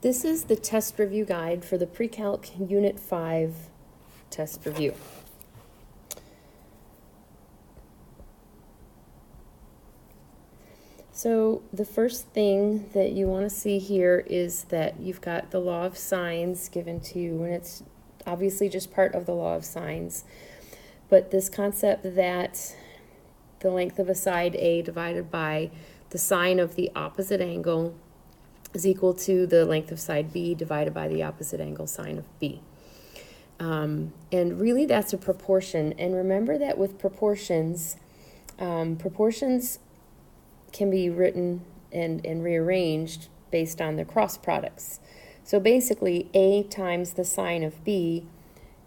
This is the test review guide for the Pre-Calc Unit 5 test review. So the first thing that you want to see here is that you've got the law of sines given to you, and it's obviously just part of the law of sines. But this concept that the length of a side A divided by the sine of the opposite angle is equal to the length of side B divided by the opposite angle sine of B. And really that's a proportion. And remember that with proportions, proportions can be written and rearranged based on their cross products. So basically A times the sine of B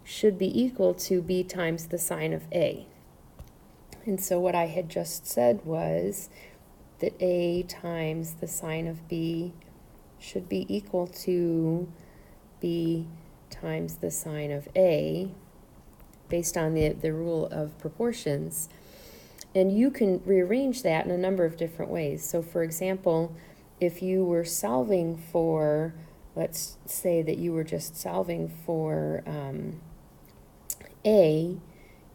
should be equal to B times the sine of A. And so what I had just said was that A times the sine of B should be equal to B times the sine of A based on the rule of proportions. And you can rearrange that in a number of different ways. So for example, if you were solving for, let's say that you were just solving for A,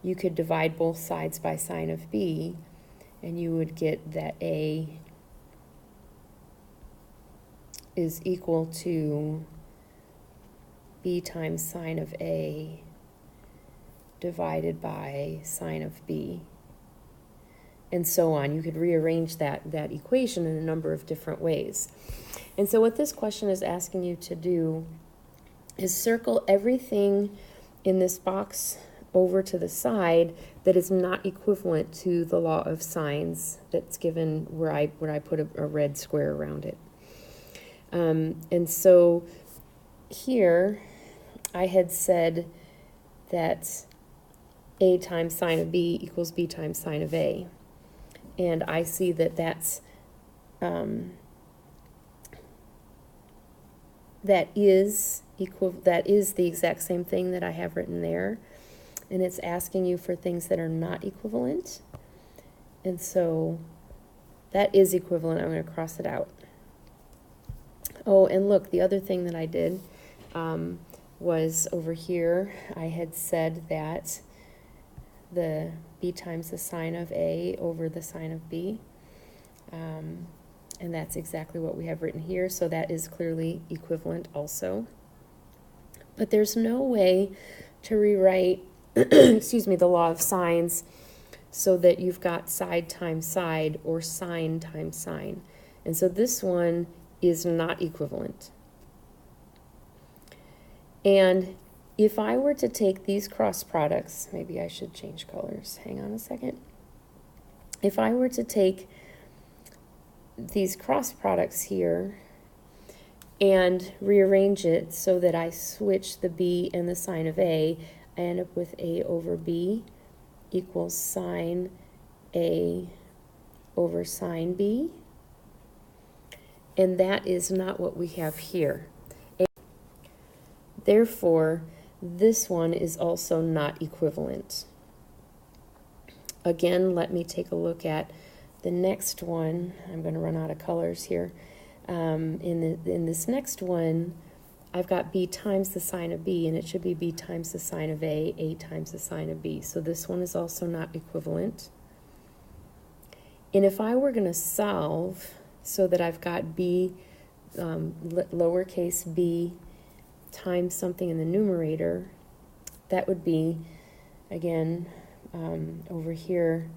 you could divide both sides by sine of B, and you would get that A is equal to B times sine of A divided by sine of B, and so on. You could rearrange that equation in a number of different ways. And so what this question is asking you to do is circle everything in this box over to the side that is not equivalent to the law of sines that's given where I put a red square around it. And so here I had said that A times sine of B equals B times sine of A. And I see that that is the exact same thing that I have written there. And it's asking you for things that are not equivalent. And so that is equivalent. I'm going to cross it out. Oh, and look, the other thing that I did was over here, I had said that the B times the sine of A over the sine of B. And that's exactly what we have written here, so that is clearly equivalent also. But there's no way to rewrite, excuse me, the law of sines so that you've got side times side or sine times sine. And so this one is not equivalent. And if I were to take these cross products, maybe I should change colors. Hang on a second. If I were to take these cross products here and rearrange it so that I switch the B and the sine of A, I end up with A over B equals sine A over sine B. And that is not what we have here. Therefore, this one is also not equivalent. Again, let me take a look at the next one. I'm going to run out of colors here. In this next one, I've got B times the sine of B, and it should be B times the sine of A times the sine of B. So this one is also not equivalent. And if I were going to solve so that I've got B, lowercase b, times something in the numerator, that would be, again, over here,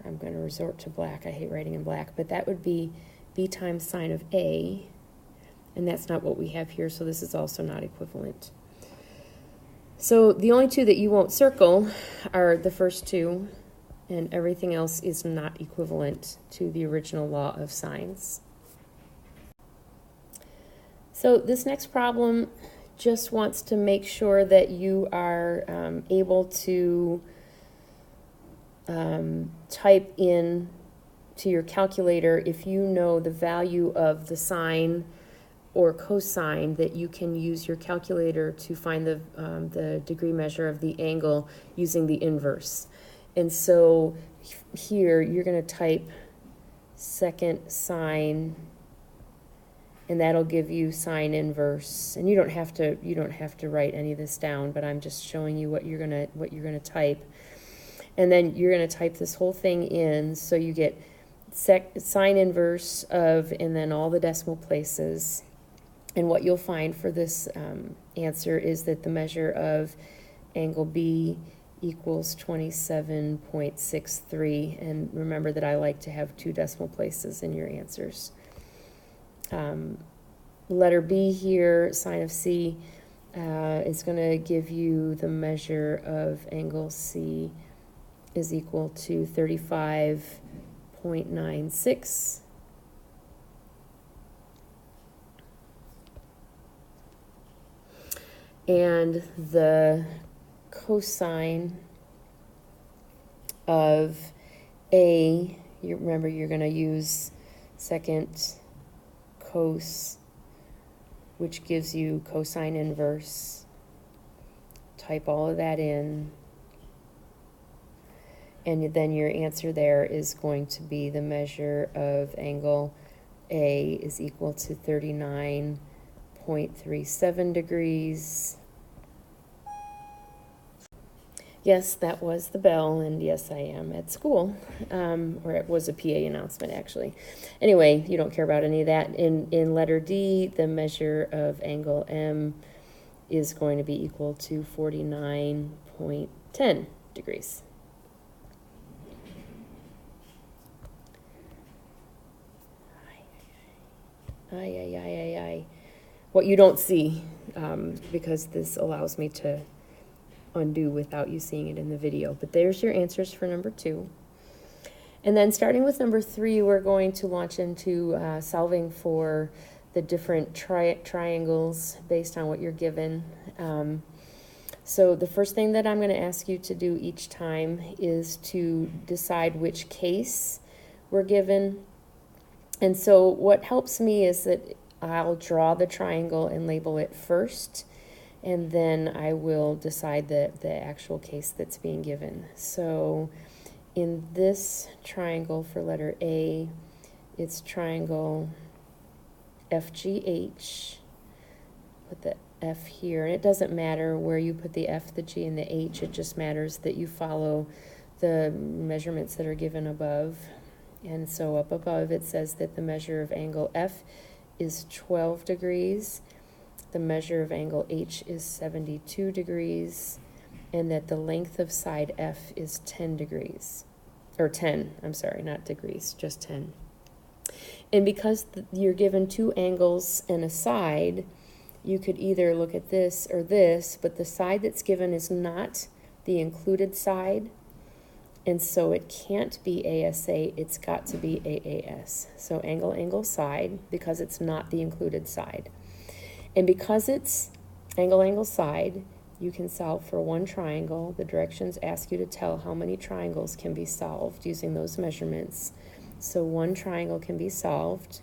I'm going to resort to black. I hate writing in black, but that would be B times sine of A, and that's not what we have here, so this is also not equivalent. So the only two that you won't circle are the first two, and everything else is not equivalent to the original law of sines. So this next problem just wants to make sure that you are able to type in to your calculator if you know the value of the sine or cosine, that you can use your calculator to find the degree measure of the angle using the inverse. And so here you're going to type second sine and that'll give you sine inverse. And you don't have to write any of this down, but I'm just showing you what you're gonna type. And then you're gonna type this whole thing in, so you get sine inverse of, and then all the decimal places. And what you'll find for this answer is that the measure of angle B equals 27.63. And remember that I like to have 2 decimal places in your answers. Letter B here, sine of C, is going to give you the measure of angle C is equal to 35.96. And the cosine of A, remember you're going to use second cos, which gives you cosine inverse. Type all of that in. And then your answer there is going to be the measure of angle A is equal to 39.37 degrees. Yes, that was the bell, and yes, I am at school, or it was a PA announcement, actually. Anyway, you don't care about any of that. In letter D, the measure of angle M is going to be equal to 49.10 degrees. What you don't see, because this allows me to undo without you seeing it in the video. But there's your answers for number 2. And then starting with number 3, we're going to launch into solving for the different triangles based on what you're given. So the first thing that I'm going to ask you to do each time is to decide which case we're given. And so what helps me is that I'll draw the triangle and label it first, and then I will decide the actual case that's being given. So in this triangle for letter A, it's triangle FGH. Put the F here, and it doesn't matter where you put the F, the G, and the H. It just matters that you follow the measurements that are given above. And so up above it says that the measure of angle F is 12 degrees, the measure of angle H is 72 degrees, and that the length of side F is 10 degrees. Or 10, I'm sorry, not degrees, just 10. And because you're given 2 angles and a side, you could either look at this or this, but the side that's given is not the included side. And so it can't be ASA, it's got to be AAS. So angle, angle, side, because it's not the included side. And because it's angle, angle, side, you can solve for one triangle. The directions ask you to tell how many triangles can be solved using those measurements. So one triangle can be solved.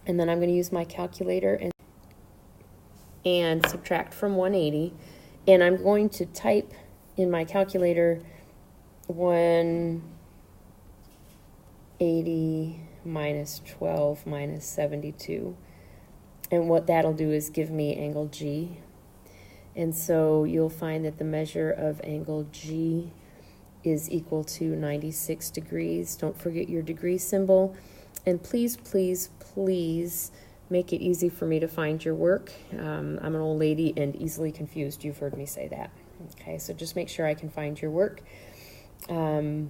And then I'm going to use my calculator and subtract from 180. And I'm going to type in my calculator 180 minus 12 minus 72. And what that'll do is give me angle G. And so you'll find that the measure of angle G is equal to 96 degrees. Don't forget your degree symbol. And please, please, please make it easy for me to find your work. I'm an old lady and easily confused. You've heard me say that. Okay, so just make sure I can find your work. And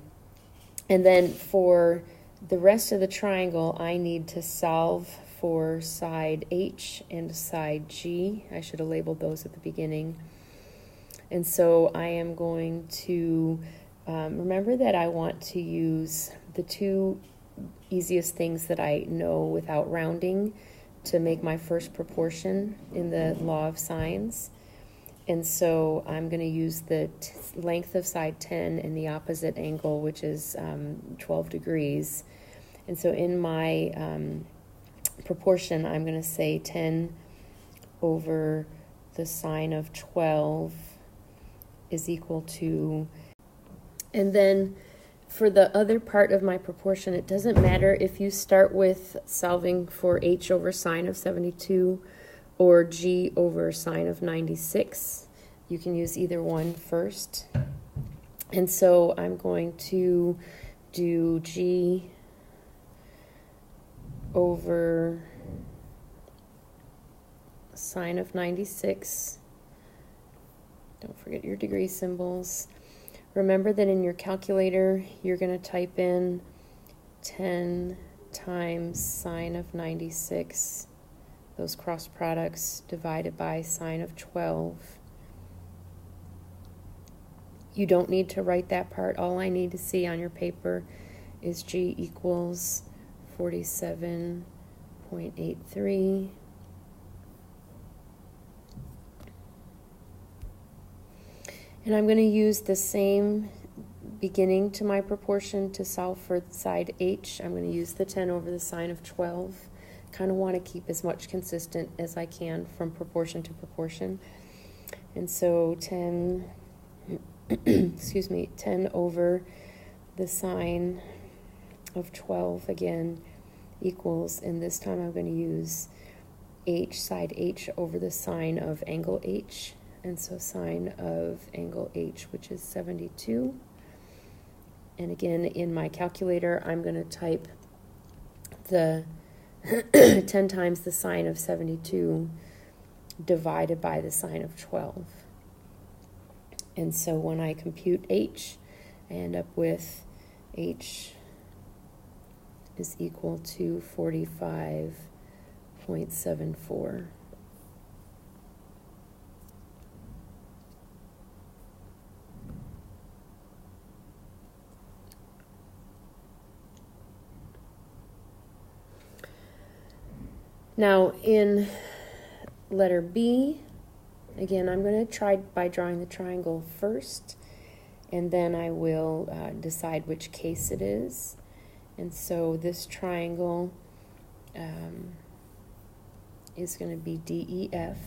then for the rest of the triangle, I need to solve for side H and side G. I should have labeled those at the beginning. And so I am going to remember that I want to use the 2 easiest things that I know without rounding to make my first proportion in the law of sines. And so I'm going to use the length of side 10 and the opposite angle, which is 12 degrees. And so in my proportion, I'm going to say 10 over the sine of 12 is equal to, and then for the other part of my proportion, it doesn't matter if you start with solving for h over sine of 72 or g over sine of 96. You can use either one first. And so I'm going to do g over sine of 96. Don't forget your degree symbols. Remember that in your calculator, you're going to type in 10 times sine of 96, those cross products, divided by sine of 12. You don't need to write that part. All I need to see on your paper is g equals 47.83. And I'm going to use the same beginning to my proportion to solve for side h. I'm going to use the 10 over the sine of 12. Kind of want to keep as much consistent as I can from proportion to proportion. And so 10, excuse me, 10 over the sine of 12 again equals, and this time I'm going to use h, side h, over the sine of angle h. And so sine of angle h, which is 72. And again, in my calculator, I'm going to type the 10 times the sine of 72 divided by the sine of 12. And so when I compute h, I end up with h is equal to 45.74. Now, in letter B, again, I'm going to try by drawing the triangle first, and then I will decide which case it is. And so this triangle is going to be DEF.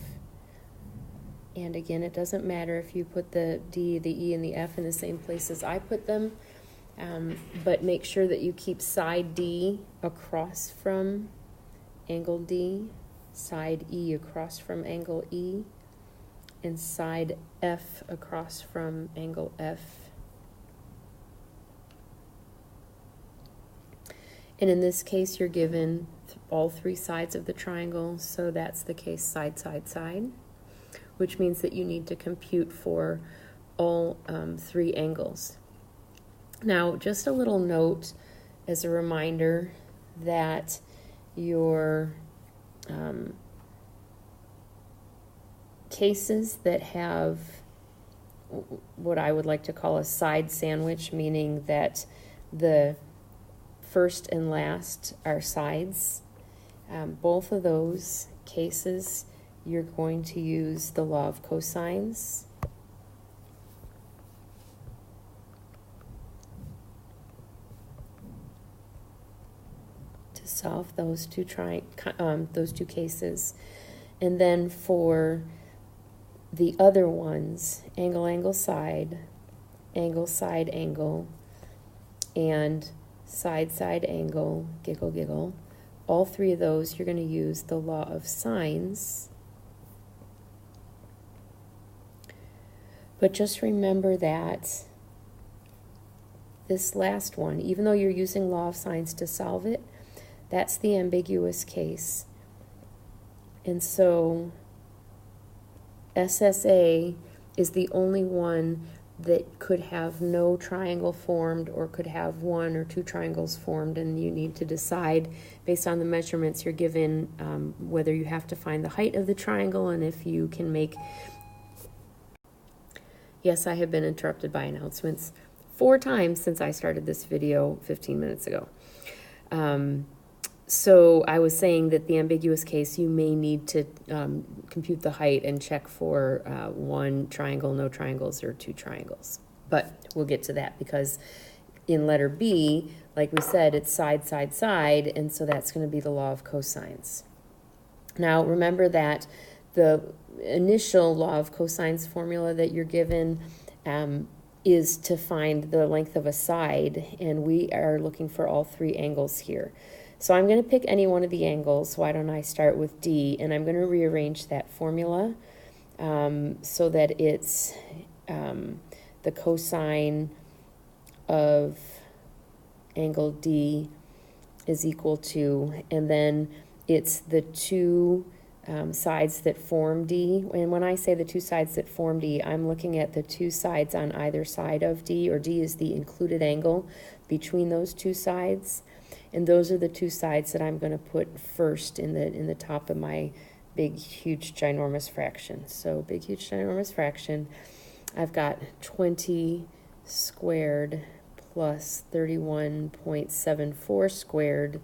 And again, it doesn't matter if you put the D, the E, and the F in the same place as I put them, but make sure that you keep side D across from angle D, side E across from angle E, and side F across from angle F. And in this case, you're given all three sides of the triangle, so that's the case side, side, side, which means that you need to compute for all three angles. Now, just a little note as a reminder that your cases that have what I would like to call a side sandwich, meaning that the first and last are sides, both of those cases you're going to use the law of cosines. Solve those two cases. And then for the other ones, angle, angle, side, angle, and side, side, angle, giggle, giggle, all three of those you're going to use the law of sines. But just remember that this last one, even though you're using law of sines to solve it, that's the ambiguous case. And so SSA is the only one that could have no triangle formed or could have one or two triangles formed, and you need to decide based on the measurements you're given whether you have to find the height of the triangle and if you can make... Yes, I have been interrupted by announcements 4 times since I started this video 15 minutes ago. So I was saying that the ambiguous case, you may need to compute the height and check for one triangle, no triangles, or 2 triangles. But we'll get to that because in letter B, like we said, it's side, side, side, and so that's going to be the law of cosines. Now remember that the initial law of cosines formula that you're given is to find the length of a side, and we are looking for all three angles here. So I'm going to pick any one of the angles. Why don't I start with D, and I'm going to rearrange that formula so that it's the cosine of angle D is equal to, and then it's the two sides that form D. And when I say the two sides that form D, I'm looking at the two sides on either side of D, or D is the included angle between those two sides. And those are the two sides that I'm going to put first in the top of my big, huge, ginormous fraction. So big, huge, ginormous fraction, I've got 20 squared plus 31.74 squared,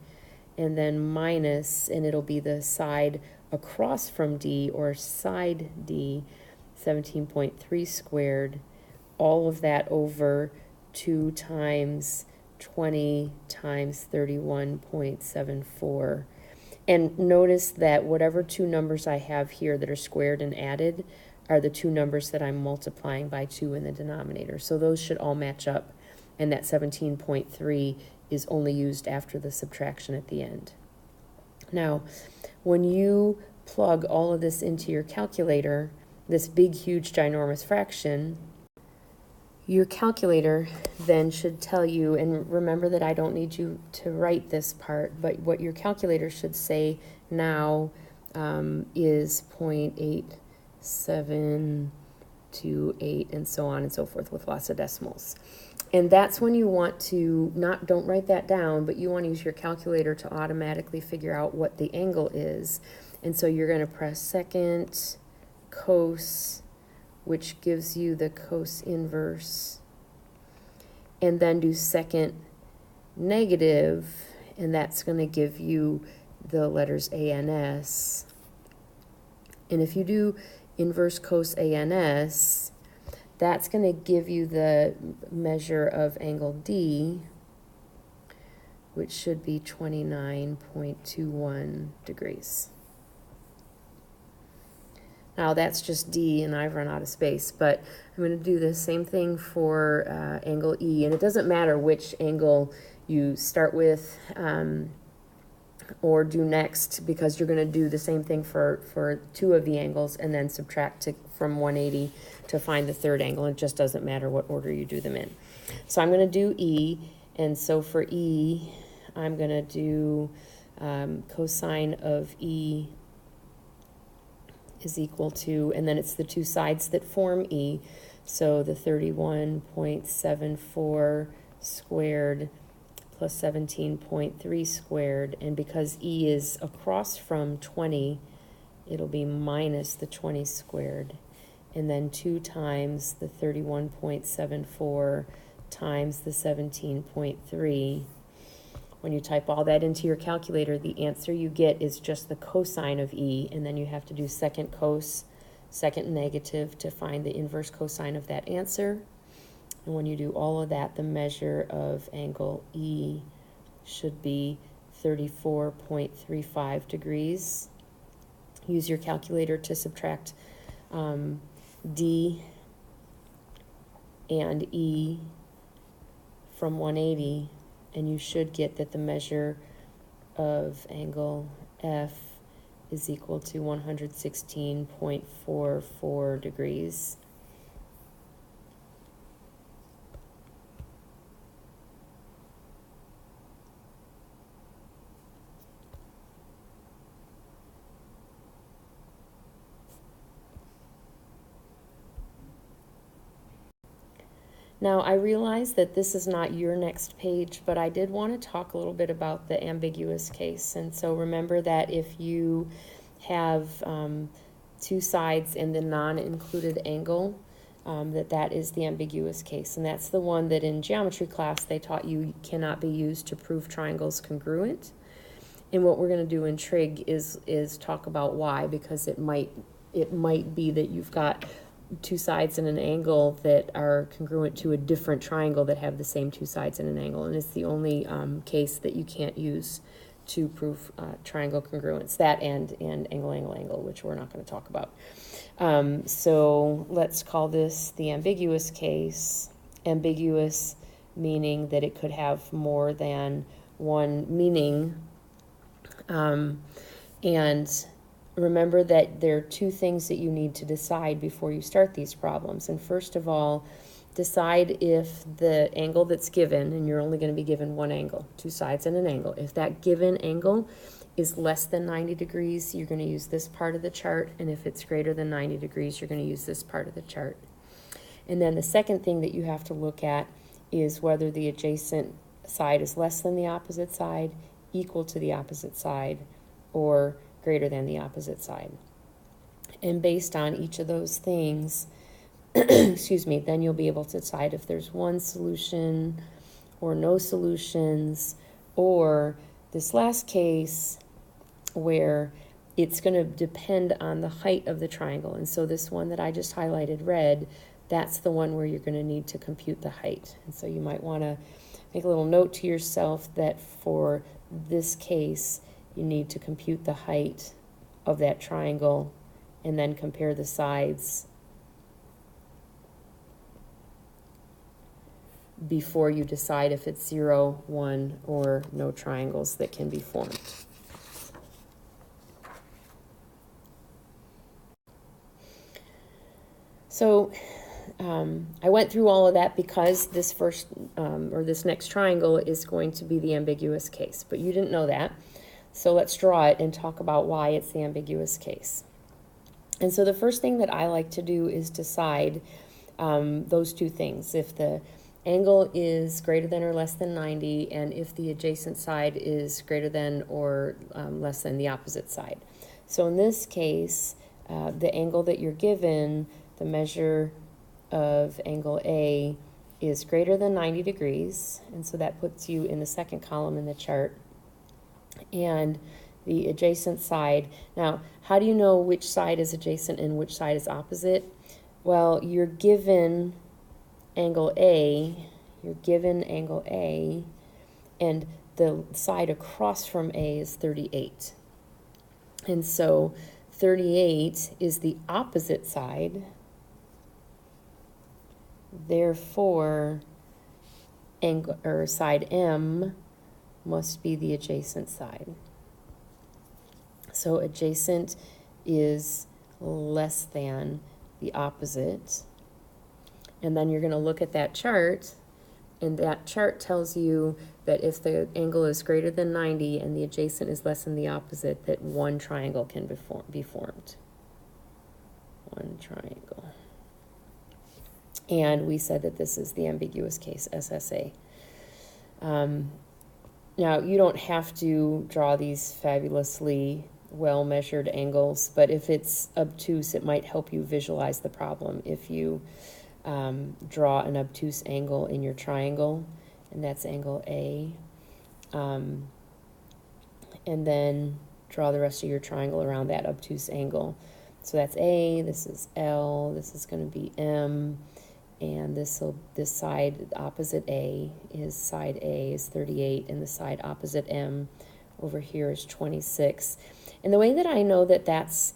and then minus, and it'll be the side across from D, or side D, 17.3 squared, all of that over 2 times 20 times 31.74. And notice that whatever two numbers I have here that are squared and added are the two numbers that I'm multiplying by 2 in the denominator. So those should all match up, and that 17.3 is only used after the subtraction at the end. Now, when you plug all of this into your calculator, this big, huge, ginormous fraction, your calculator then should tell you, and remember that I don't need you to write this part, but what your calculator should say now is 0.8728, and so on and so forth, with lots of decimals. And that's when you want to, don't write that down, but you want to use your calculator to automatically figure out what the angle is. And so you're going to press second cos, which gives you the cos inverse, and then do second negative, and that's going to give you the letters ANS. And if you do inverse cos ANS, that's going to give you the measure of angle D, which should be 29.21 degrees. Now that's just D, and I've run out of space, but I'm going to do the same thing for angle E, and it doesn't matter which angle you start with or do next, because you're going to do the same thing for two of the angles and then subtract from 180 to find the third angle. It just doesn't matter what order you do them in. So I'm going to do E, and so for E, I'm going to do cosine of E is equal to, and then it's the two sides that form E, so the 31.74 squared plus 17.3 squared, and because E is across from 20, it'll be minus the 20 squared, and then 2 times the 31.74 times the 17.3. When you type all that into your calculator, the answer you get is just the cosine of E, and then you have to do second cos, second negative to find the inverse cosine of that answer. And when you do all of that, the measure of angle E should be 34.35 degrees. Use your calculator to subtract D and E from 180, and you should get that the measure of angle F is equal to 116.44 degrees. Now, I realize that this is not your next page, but I did want to talk a little bit about the ambiguous case. And so remember that if you have two sides in the non-included angle, that is the ambiguous case. And that's the one that in geometry class they taught you cannot be used to prove triangles congruent. And what we're going to do in trig is talk about why, because it might be that you've got two sides in an angle that are congruent to a different triangle that have the same two sides in an angle, and it's the only case that you can't use to prove triangle congruence, that and angle, which we're not going to talk about. So let's call this the ambiguous case, ambiguous, meaning that it could have more than one meaning. And remember that there are two things that you need to decide before you start these problems. And first of all, decide if the angle that's given, and you're only going to be given one angle, two sides and an angle, if that given angle is less than 90 degrees, you're going to use this part of the chart, and if it's greater than 90 degrees, you're going to use this part of the chart. And then the second thing that you have to look at is whether the adjacent side is less than the opposite side, equal to the opposite side, or greater than the opposite side. And based on each of those things, excuse me, then you'll be able to decide if there's one solution or no solutions, or this last case where it's going to depend on the height of the triangle. And so this one that I just highlighted red, that's the one where you're going to need to compute the height. And so you might want to make a little note to yourself that for this case, you need to compute the height of that triangle and then compare the sides before you decide if it's 0, 1, or no triangles that can be formed. So I went through all of that because this first or this next triangle is going to be the ambiguous case, but you didn't know that. So let's draw it and talk about why it's the ambiguous case. And so the first thing that I like to do is decide those two things. If the angle is greater than or less than 90, and if the adjacent side is greater than or less than the opposite side. So in this case, the angle that you're given, the measure of angle A is greater than 90 degrees, and so that puts you in the second column in the chart. And the adjacent side, now how do you know which side is adjacent and which side is opposite? Well, you're given angle A, and the side across from A is 38. And so 38 is the opposite side. Therefore, angle or side M must be the adjacent side. So adjacent is less than the opposite. And then you're going to look at that chart, and that chart tells you that if the angle is greater than 90 and the adjacent is less than the opposite, that one triangle can be formed. One triangle. And we said that this is the ambiguous case, SSA. Now, you don't have to draw these fabulously well-measured angles, but if it's obtuse, it might help you visualize the problem if you draw an obtuse angle in your triangle, and that's angle A. And then draw the rest of your triangle around that obtuse angle. So that's A, this is L, this is going to be M, and this side opposite A is 38, and the side opposite M over here is 26. And the way that I know that that's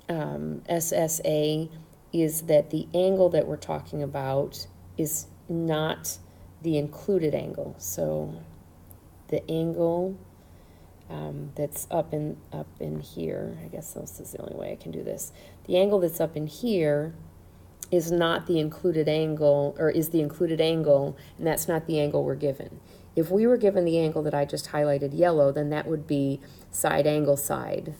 SSA is that the angle that we're talking about is not the included angle. So the angle that's up in here, I guess this is the only way I can do this. The angle that's up in here is not the included angle, or is the included angle, and that's not the angle we're given. If we were given the angle that I just highlighted yellow, then that would be side angle side,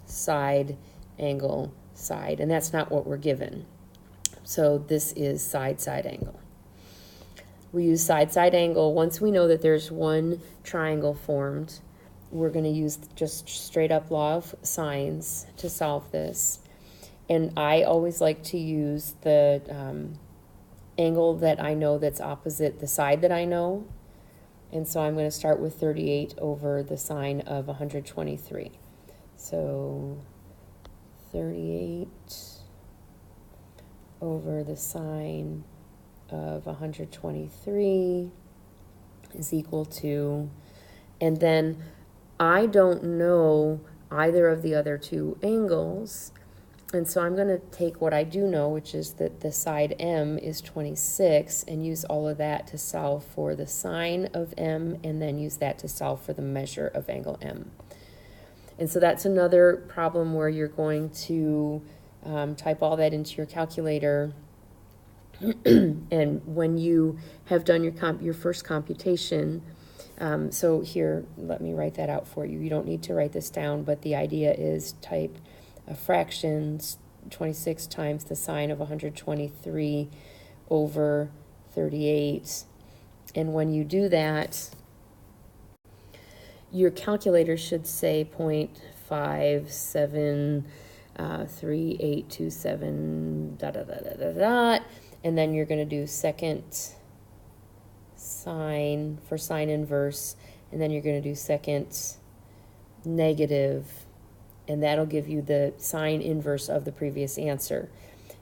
side angle side, and that's not what we're given. So this is side angle. We use side angle. Once we know that there's one triangle formed, we're going to use just straight up law of sines to solve this. And I always like to use the angle that I know that's opposite the side that I know. And so I'm going to start with 38 over the sine of 123. So 38 over the sine of 123 is equal to, and then I don't know either of the other two angles, And so I'm going to take what I do know, which is that the side M is 26, and use all of that to solve for the sine of M, and then use that to solve for the measure of angle M. And so that's another problem where you're going to type all that into your calculator. And when you have done your first computation, so here, let me write that out for you. You don't need to write this down, but the idea is type a fraction, 26 times the sine of 123 over 38. And when you do that, your calculator should say 0.573827 dot dot dot dot dot, and then you're going to do second sine for sine inverse, and then you're going to do second negative, and that'll give you the sine inverse of the previous answer.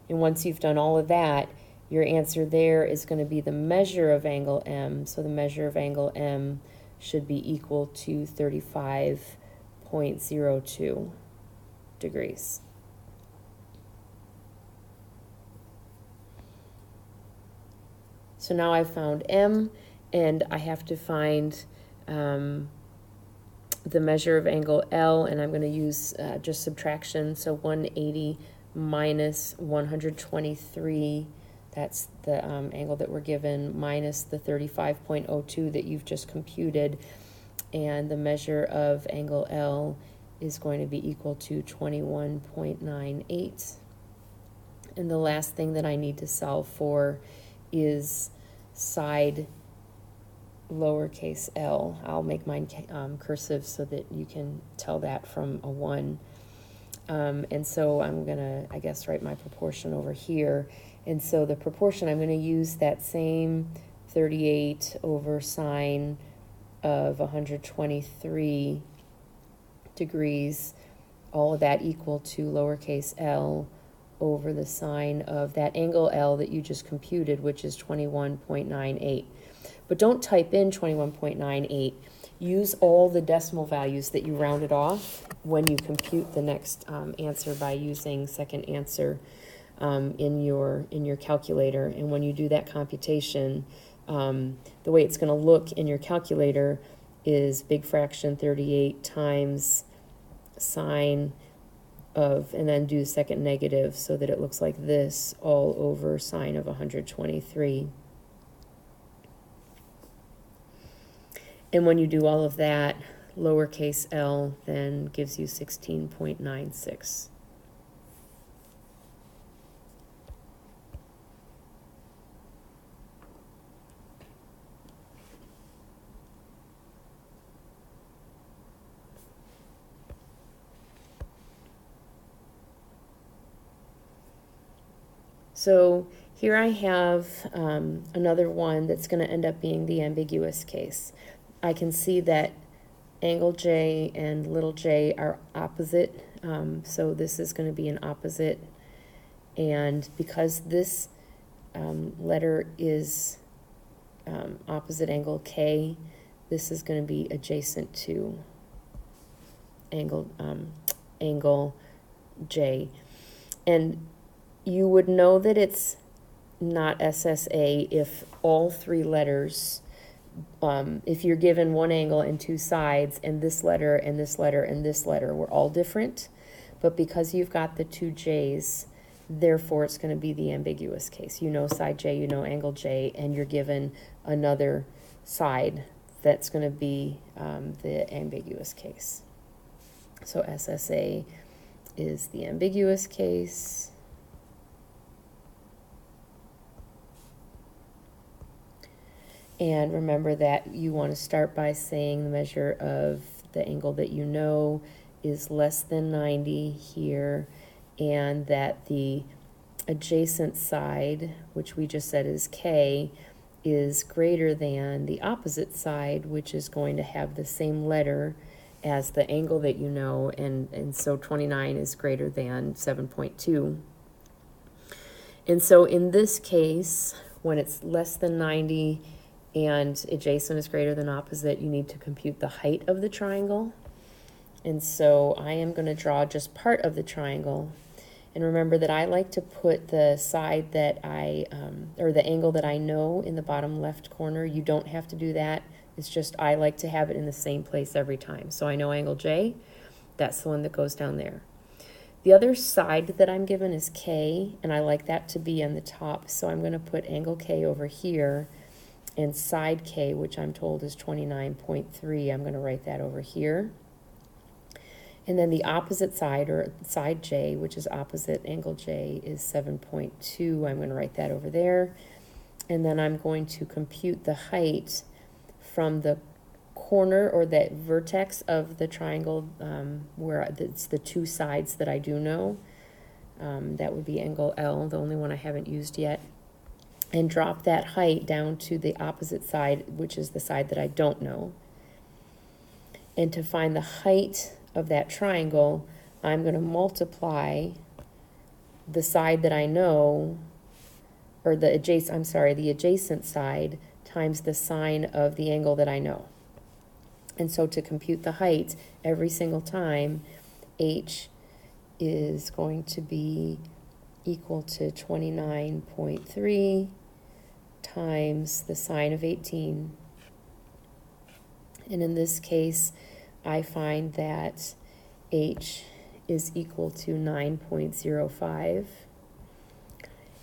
And once you've done all of that, your answer there is going to be the measure of angle M. So the measure of angle M should be equal to 35.02 degrees. So now I've found M, and I have to find the measure of angle L, and I'm going to use just subtraction. So 180 minus 123, that's the angle that we're given, minus the 35.02 that you've just computed, and the measure of angle L is going to be equal to 21.98. And the last thing that I need to solve for is side lowercase l. I'll make mine cursive so that you can tell that from a 1. And so I'm going to, I guess, write my proportion over here. And so the proportion, I'm going to use that same 38 over sine of 123 degrees, all of that equal to lowercase l over the sine of that angle L that you just computed, which is 21.98. But don't type in 21.98. Use all the decimal values that you rounded off when you compute the next answer by using second answer in your calculator. And when you do that computation, the way it's going to look in your calculator is big fraction 38 times sine of, and then do the second negative so that it looks like this, all over sine of 123. And when you do all of that, lowercase l then gives you 16.96. So here I have another one that's going to end up being the ambiguous case. I can see that angle J and little j are opposite, so this is going to be an opposite. And because this letter is opposite angle K, this is going to be adjacent to angle J. And you would know that it's not SSA if all three letters, if you're given one angle and two sides, and this letter and this letter and this letter were all different. But because you've got the two J's, therefore it's going to be the ambiguous case. You know side J, you know angle J, and you're given another side that's going to be the ambiguous case. So SSA is the ambiguous case. And remember that you want to start by saying the measure of the angle that you know is less than 90 here, and that the adjacent side, which we just said is K, is greater than the opposite side, which is going to have the same letter as the angle that you know, and so 29 is greater than 7.2. And so in this case, when it's less than 90 and adjacent is greater than opposite, you need to compute the height of the triangle. And so I am going to draw just part of the triangle. And remember that I like to put the side that or the angle that I know in the bottom left corner. You don't have to do that. It's just I like to have it in the same place every time. So I know angle J, that's the one that goes down there. The other side that I'm given is K, and I like that to be on the top. So I'm going to put angle K over here, and side K, which I'm told is 29.3, I'm going to write that over here. And then the opposite side, or side J, which is opposite angle J, is 7.2. I'm going to write that over there. And then I'm going to compute the height from the corner or that vertex of the triangle where it's the two sides that I do know. That would be angle L, the only one I haven't used yet. And drop that height down to the opposite side, which is the side that I don't know. And to find the height of that triangle, I'm going to multiply the side that I know, or the adjacent side times the sine of the angle that I know. And so to compute the height, every single time, H is going to be equal to 29.3 times the sine of 18. And in this case, I find that H is equal to 9.05.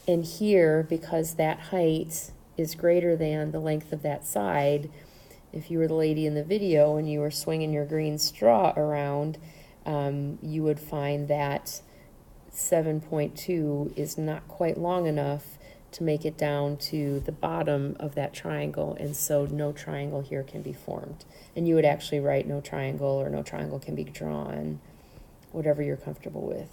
And here, because that height is greater than the length of that side, if you were the lady in the video and you were swinging your green straw around, you would find that 7.2 is not quite long enough to make it down to the bottom of that triangle, and so no triangle here can be formed. And you would actually write no triangle, or no triangle can be drawn, whatever you're comfortable with.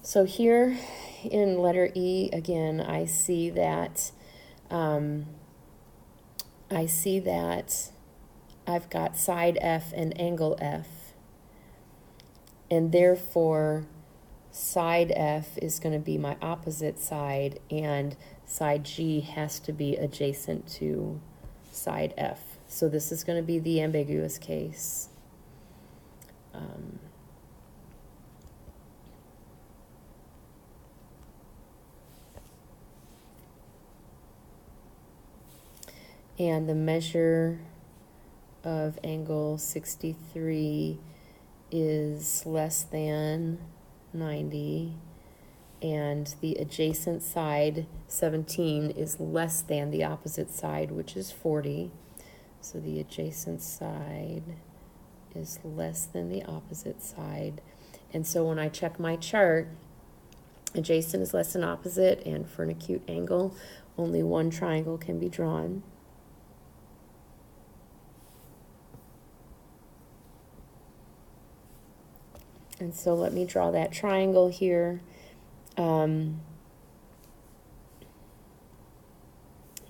So here in letter E, again, I see that I've got side F and angle F, and therefore side F is going to be my opposite side, and side G has to be adjacent to side F. So this is going to be the ambiguous case. And the measure of angle 63 is less than 90, and the adjacent side, 17, is less than the opposite side, which is 40. So the adjacent side is less than the opposite side. And so when I check my chart, adjacent is less than opposite, and for an acute angle, only one triangle can be drawn. And so let me draw that triangle here. Let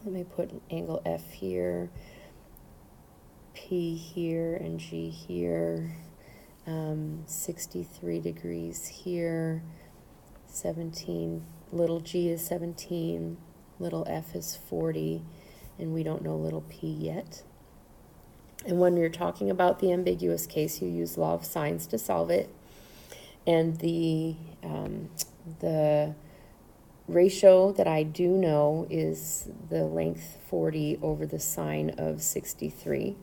me put angle F here, P here, and G here. 63 degrees here. 17, little g is 17, little f is 40, and we don't know little p yet. And when you're talking about the ambiguous case, you use law of sines to solve it. And the ratio that I do know is the length 40 over the sine of 63.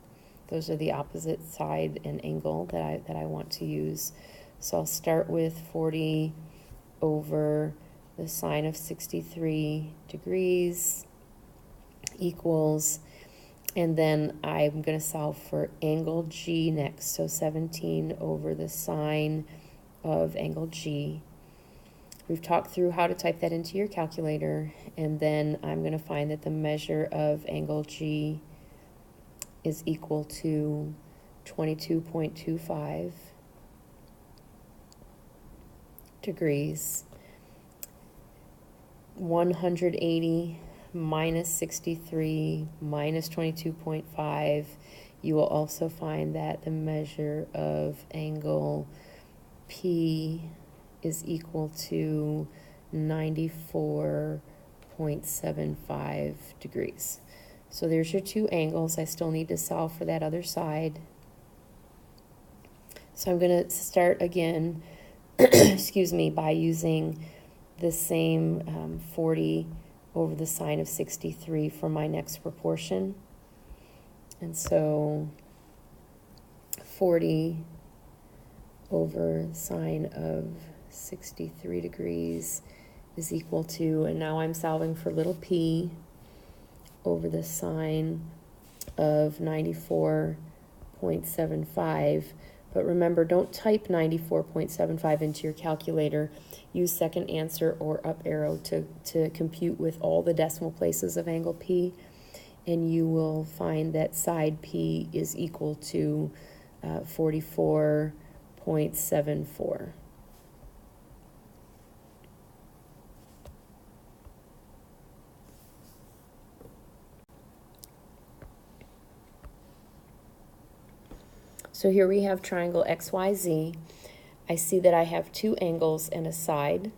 Those are the opposite side and angle that I want to use. So I'll start with 40 over the sine of 63 degrees equals, and then I'm going to solve for angle G next. So 17 over the sine of angle G. We've talked through how to type that into your calculator, and then I'm going to find that the measure of angle G is equal to 22.25 degrees. 180 minus 63 minus 22.5, you will also find that the measure of angle P is equal to 94.75 degrees. So there's your two angles. I still need to solve for that other side. So I'm going to start again, excuse me, by using the same 40 over the sine of 63 for my next proportion. And so 40 over sine of 63 degrees is equal to, and now I'm solving for little p, over the sine of 94.75. But remember, don't type 94.75 into your calculator. Use second answer or up arrow to compute with all the decimal places of angle P, and you will find that side P is equal to 44.74. So here we have triangle XYZ. I see that I have two angles and a side.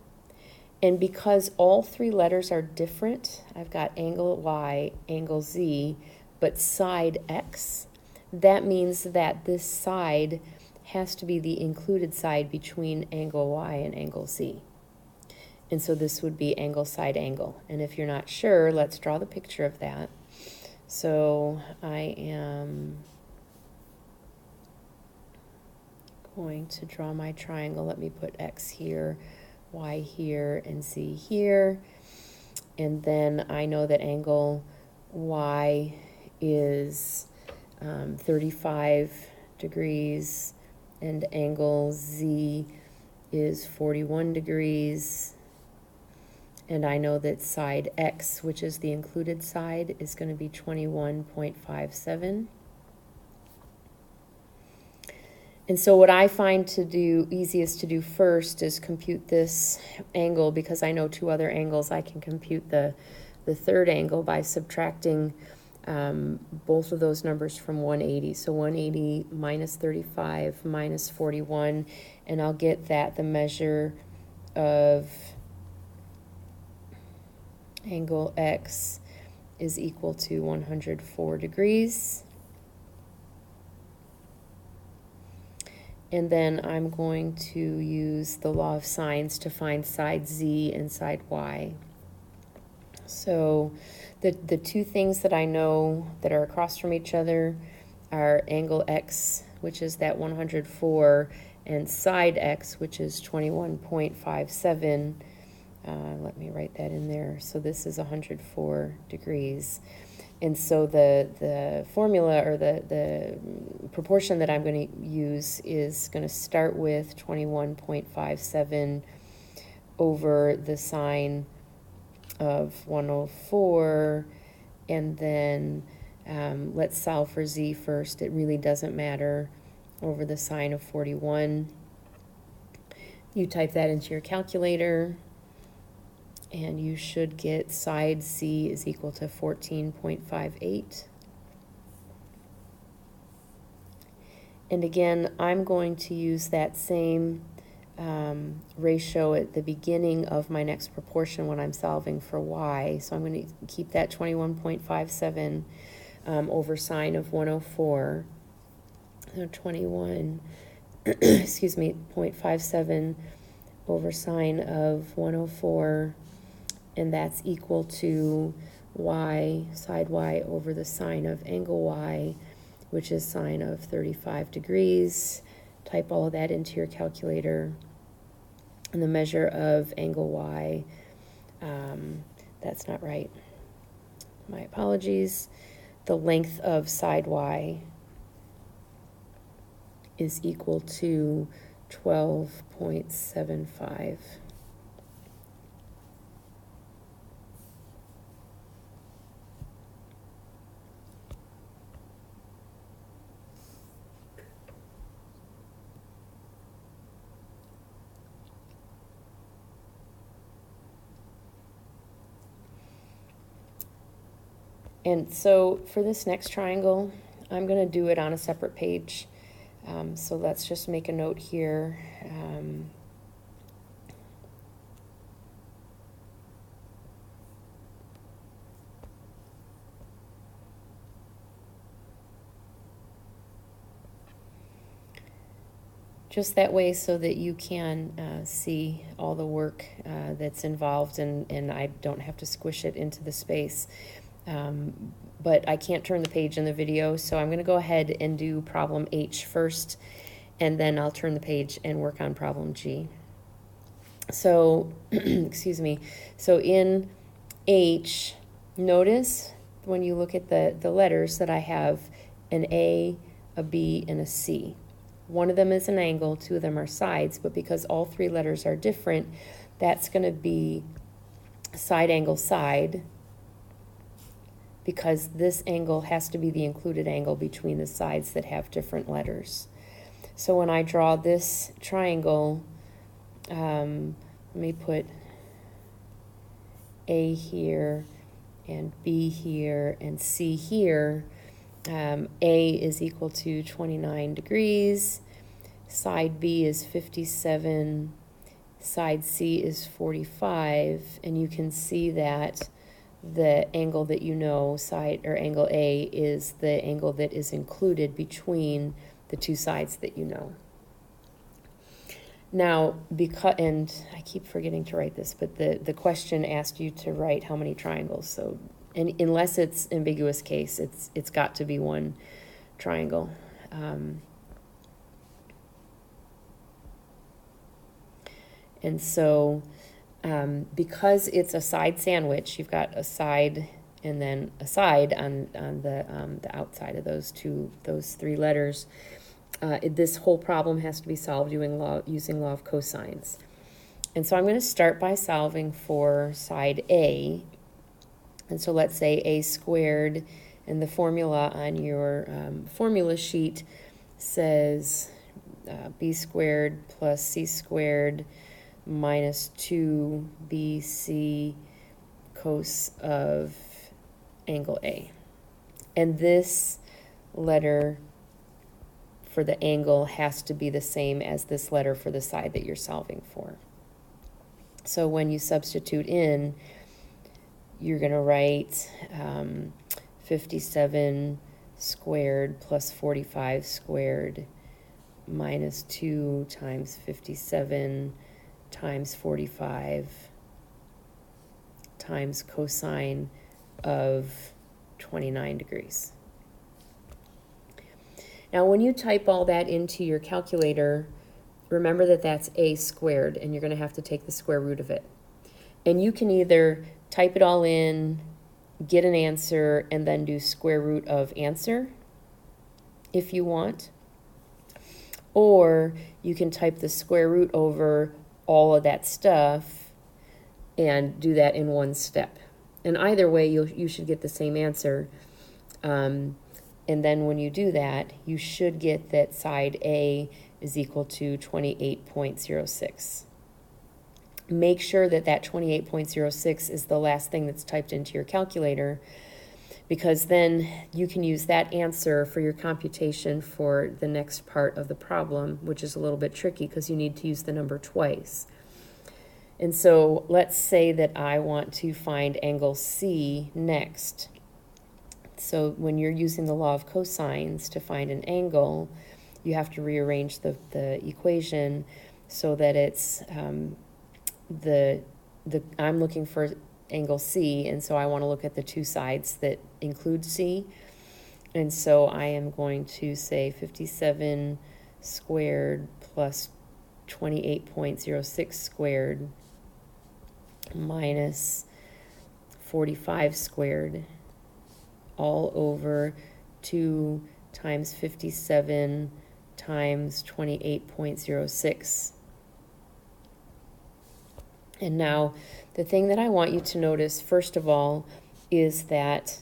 And because all three letters are different, I've got angle Y, angle Z, but side X. That means that this side has to be the included side between angle Y and angle Z. And so this would be angle, side, angle. And if you're not sure, let's draw the picture of that. So I am going to draw my triangle. Let me put X here, Y here, and Z here. And then I know that angle Y is 35 degrees, and angle Z is 41 degrees. And I know that side X, which is the included side, is going to be 21.57. And so what I find to do easiest to do first is compute this angle, because I know two other angles. I can compute the third angle by subtracting both of those numbers from 180. So 180 minus 35 minus 41, and I'll get that the measure of angle X is equal to 104 degrees. And then I'm going to use the law of sines to find side Z and side Y. So the two things that I know that are across from each other are angle X, which is that 104, and side X, which is 21.57. Let me write that in there. So this is 104 degrees. And so the formula, or the proportion that I'm going to use, is going to start with 21.57 over the sine of 104, and then let's solve for Z first. It really doesn't matter, over the sine of 41. You type that into your calculator, and you should get side Z is equal to 14.58. And again, I'm going to use that same ratio at the beginning of my next proportion when I'm solving for Y. So I'm going to keep that 21.57 over sine of 104. So 21, excuse me, 0.57 over sine of 104. And that's equal to Y, side Y, over the sine of angle Y, which is sine of 35 degrees. Type all of that into your calculator. And the measure of angle Y, that's not right. My apologies. The length of side Y is equal to 12.75. And so for this next triangle, I'm going to do it on a separate page. So let's just make a note here. just that way so that you can see all the work that's involved, and I don't have to squish it into the space. But I can't turn the page in the video, so I'm going to go ahead and do problem H first, and then I'll turn the page and work on problem G. So, excuse me, so in H, notice when you look at the letters that I have an A, a B, and a C. One of them is an angle, two of them are sides, but because all three letters are different, that's going to be side angle side, because this angle has to be the included angle between the sides that have different letters. So when I draw this triangle, let me put A here and B here and C here. A is equal to 29 degrees, side B is 57, side C is 45, and you can see that the angle that you know, side or angle A, is the angle that is included between the two sides that you know. Now, because, and I keep forgetting to write this, but the question asked you to write how many triangles. So, and unless it's ambiguous case, it's got to be one triangle. And so, because it's a side sandwich, you've got a side and then a side on the outside of those three letters. This whole problem has to be solved using law of cosines. And so I'm going to start by solving for side A. And so let's say A squared, and the formula on your formula sheet says B squared plus C squared minus 2BC cos of angle A. And this letter for the angle has to be the same as this letter for the side that you're solving for. So when you substitute in, you're going to write 57 squared plus 45 squared minus 2 times 57 times 45 times cosine of 29 degrees. Now, when you type all that into your calculator, remember that that's A squared, and you're going to have to take the square root of it. And you can either type it all in, get an answer, and then do square root of answer if you want. Or you can type the square root over all of that stuff and do that in one step. And either way, you should get the same answer. And then when you do that, you should get that side A is equal to 28.06. Make sure that that 28.06 is the last thing that's typed into your calculator, because then you can use that answer for your computation for the next part of the problem, which is a little bit tricky because you need to use the number twice. And so let's say that I want to find angle C next. So when you're using the law of cosines to find an angle, you have to rearrange the equation so that it's I'm looking for angle C, and so I want to look at the two sides that include C. And so I am going to say 57 squared plus 28.06 squared minus 45 squared all over 2 times 57 times 28.06. And now the thing that I want you to notice, first of all, is that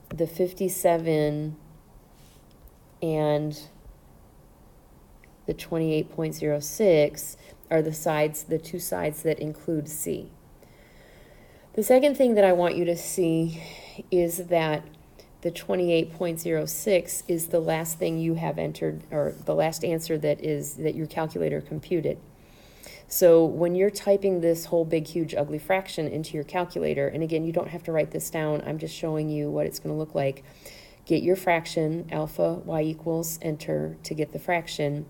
the 57 and the 28.06 are the two sides that include C. The second thing that I want you to see is that the 28.06 is the last thing you have entered, or the last answer that your calculator computed. So when you're typing this whole big, huge, ugly fraction into your calculator, and again, you don't have to write this down, I'm just showing you what it's going to look like. Get your fraction, alpha y equals, enter to get the fraction.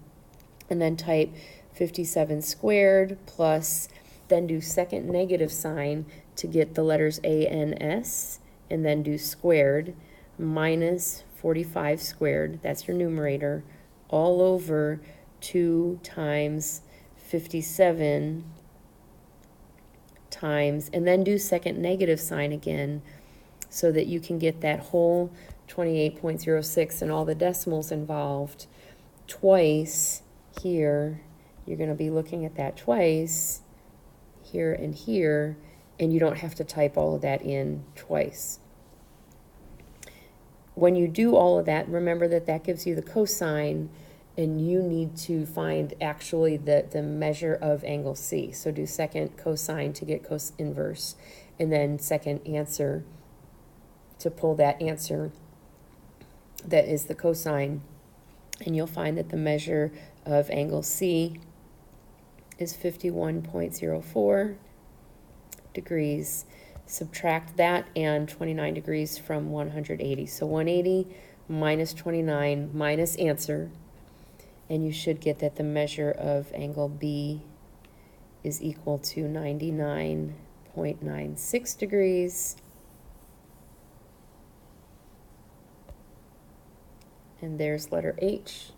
and then type 57 squared plus, then do second negative sign to get the letters ANS, and then do squared minus 45 squared, that's your numerator, all over 2 times 57 times, and then do second negative sign again so that you can get that whole 28.06 and all the decimals involved twice here. You're going to be looking at that twice here and here, and you don't have to type all of that in twice. When you do all of that, remember that that gives you the cosine, and you need to find actually the measure of angle C. So do second cosine to get cos inverse, and then second answer to pull that answer that is the cosine, and you'll find that the measure of angle C is 51.04 degrees. Subtract that and 29 degrees from 180. So 180 minus 29 minus answer, and you should get that the measure of angle B is equal to 99.96 degrees. And there's letter H.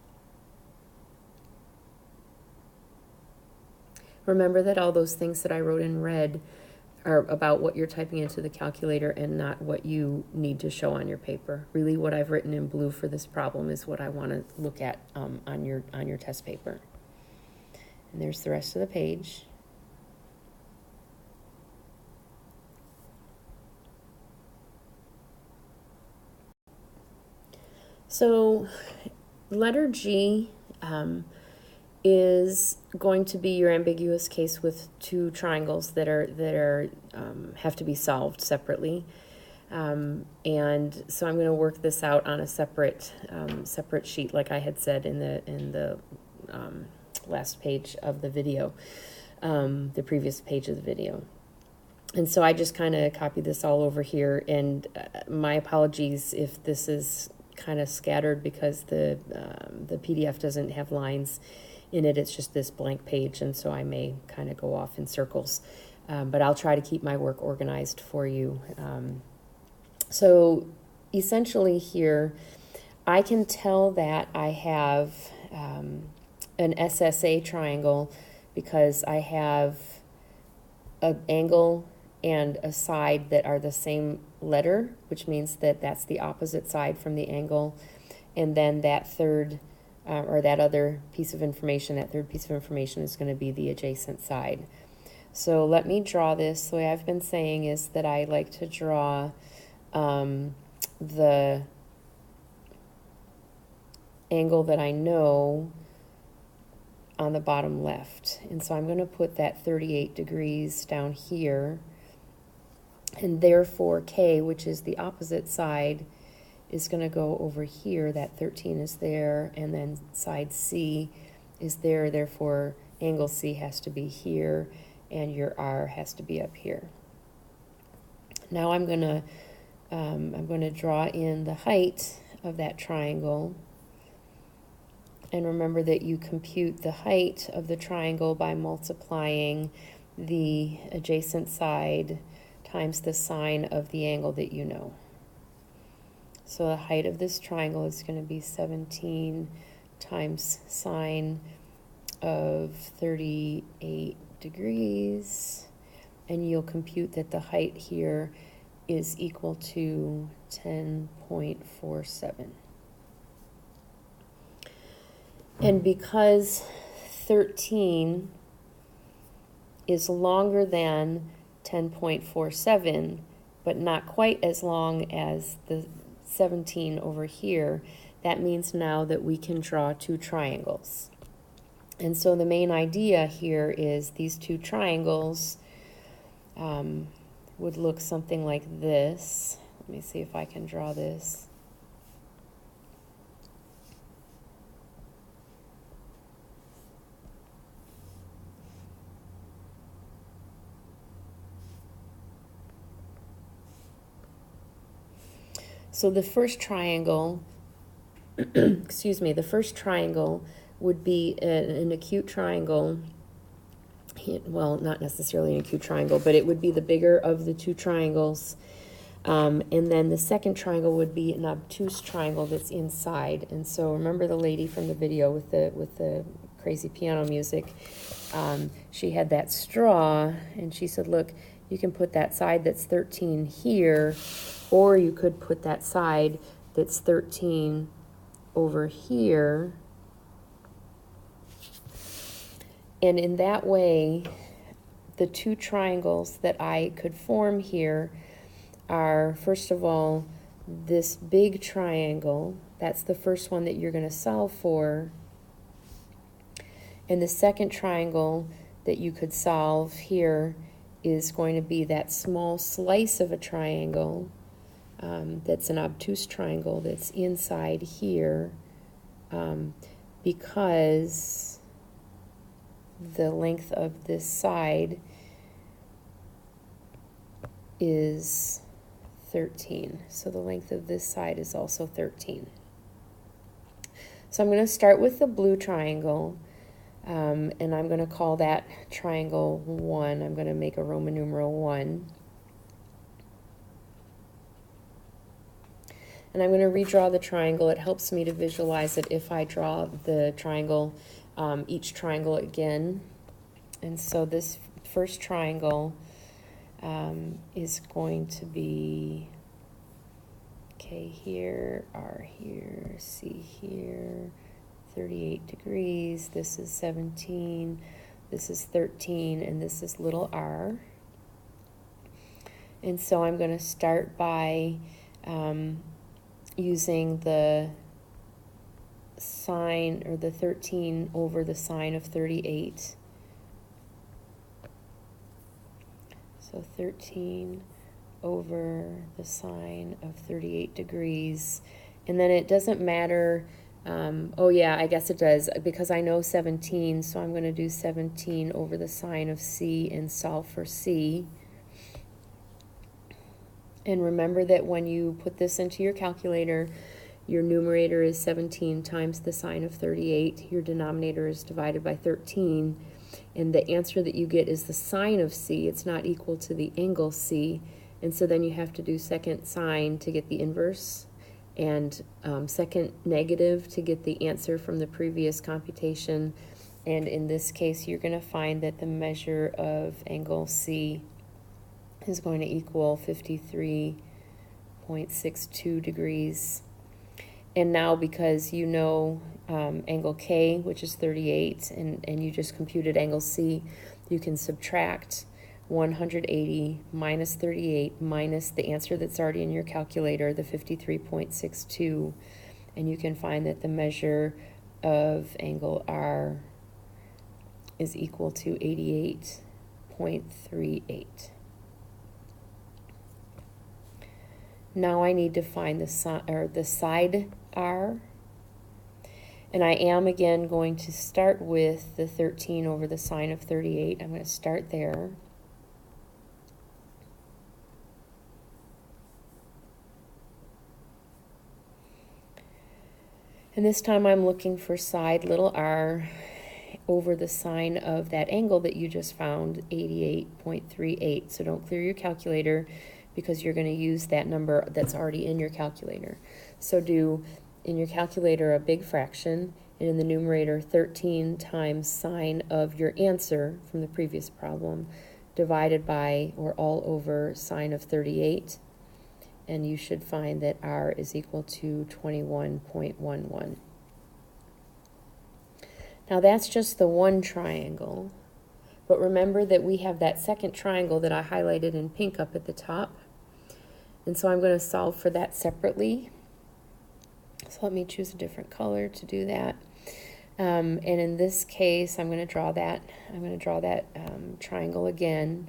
Remember that all those things that I wrote in red are about what you're typing into the calculator and not what you need to show on your paper. Really, what I've written in blue for this problem is what I want to look at on your test paper. And there's the rest of the page. So letter G is going to be your ambiguous case with two triangles that have to be solved separately, and so I'm going to work this out on a separate sheet, like I had said in the last page of the video, the previous page of the video. And so I just kind of copied this all over here, and my apologies if this is kind of scattered because the PDF doesn't have lines in it. It's just this blank page, and so I may kind of go off in circles, but I'll try to keep my work organized for you. So essentially here, I can tell that I have an SSA triangle because I have an angle and a side that are the same letter, which means that that's the opposite side from the angle, and then that third or that other piece of information, that third piece of information is going to be the adjacent side. So let me draw this. The way I've been saying is that I like to draw the angle that I know on the bottom left. And so I'm going to put that 38 degrees down here, and therefore K, which is the opposite side, is going to go over here. That 13 is there, and then side C is there. Therefore, angle C has to be here, and your R has to be up here. Now I'm going to draw in the height of that triangle. And remember that you compute the height of the triangle by multiplying the adjacent side times the sine of the angle that you know. So the height of this triangle is going to be 17 times sine of 38 degrees. And you'll compute that the height here is equal to 10.47. And because 13 is longer than 10.47, but not quite as long as the 17 over here, that means now that we can draw two triangles. And so the main idea here is these two triangles would look something like this. Let me see if I can draw this. So the first triangle, excuse me, the first triangle would be an acute triangle. Well, not necessarily an acute triangle, but it would be the bigger of the two triangles. And then the second triangle would be an obtuse triangle that's inside. And so remember the lady from the video with the crazy piano music. She had that straw, and she said, look, you can put that side that's 13 here, or you could put that side that's 13 over here. And in that way, the two triangles that I could form here are, first of all, this big triangle. That's the first one that you're going to solve for. And the second triangle that you could solve here is going to be that small slice of a triangle that's an obtuse triangle that's inside here, because the length of this side is 13. So the length of this side is also 13. So I'm going to start with the blue triangle, and I'm going to call that triangle 1. I'm going to make a Roman numeral 1. And I'm going to redraw the triangle. It helps me to visualize it if I draw the triangle, each triangle again. And so this first triangle is going to be K here, R here, C here, 38 degrees. This is 17, this is 13, and this is little r. And so I'm going to start by using the sine, or the 13 over the sine of 38. So 13 over the sine of 38 degrees. And then it doesn't matter, oh yeah, I guess it does, because I know 17, so I'm going to do 17 over the sine of C and solve for C. And remember that when you put this into your calculator, your numerator is 17 times the sine of 38. Your denominator is divided by 13. And the answer that you get is the sine of C. It's not equal to the angle C. And so then you have to do second sine to get the inverse, and second negative to get the answer from the previous computation. And in this case, you're going to find that the measure of angle C is going to equal 53.62 degrees. And now, because you know angle K, which is 38, and you just computed angle C, you can subtract 180 minus 38 minus the answer that's already in your calculator, the 53.62, and you can find that the measure of angle R is equal to 88.38. Now I need to find the side R, and I am again going to start with the 13 over the sine of 38. I'm going to start there. And this time I'm looking for side little r over the sine of that angle that you just found, 88.38. So don't clear your calculator, because you're going to use that number that's already in your calculator. So do in your calculator a big fraction, and in the numerator 13 times sine of your answer from the previous problem divided by, or all over, sine of 38. And you should find that R is equal to 21.11. Now that's just the one triangle. But remember that we have that second triangle that I highlighted in pink up at the top. And so I'm going to solve for that separately. So let me choose a different color to do that. And in this case, I'm going to draw that. Triangle again.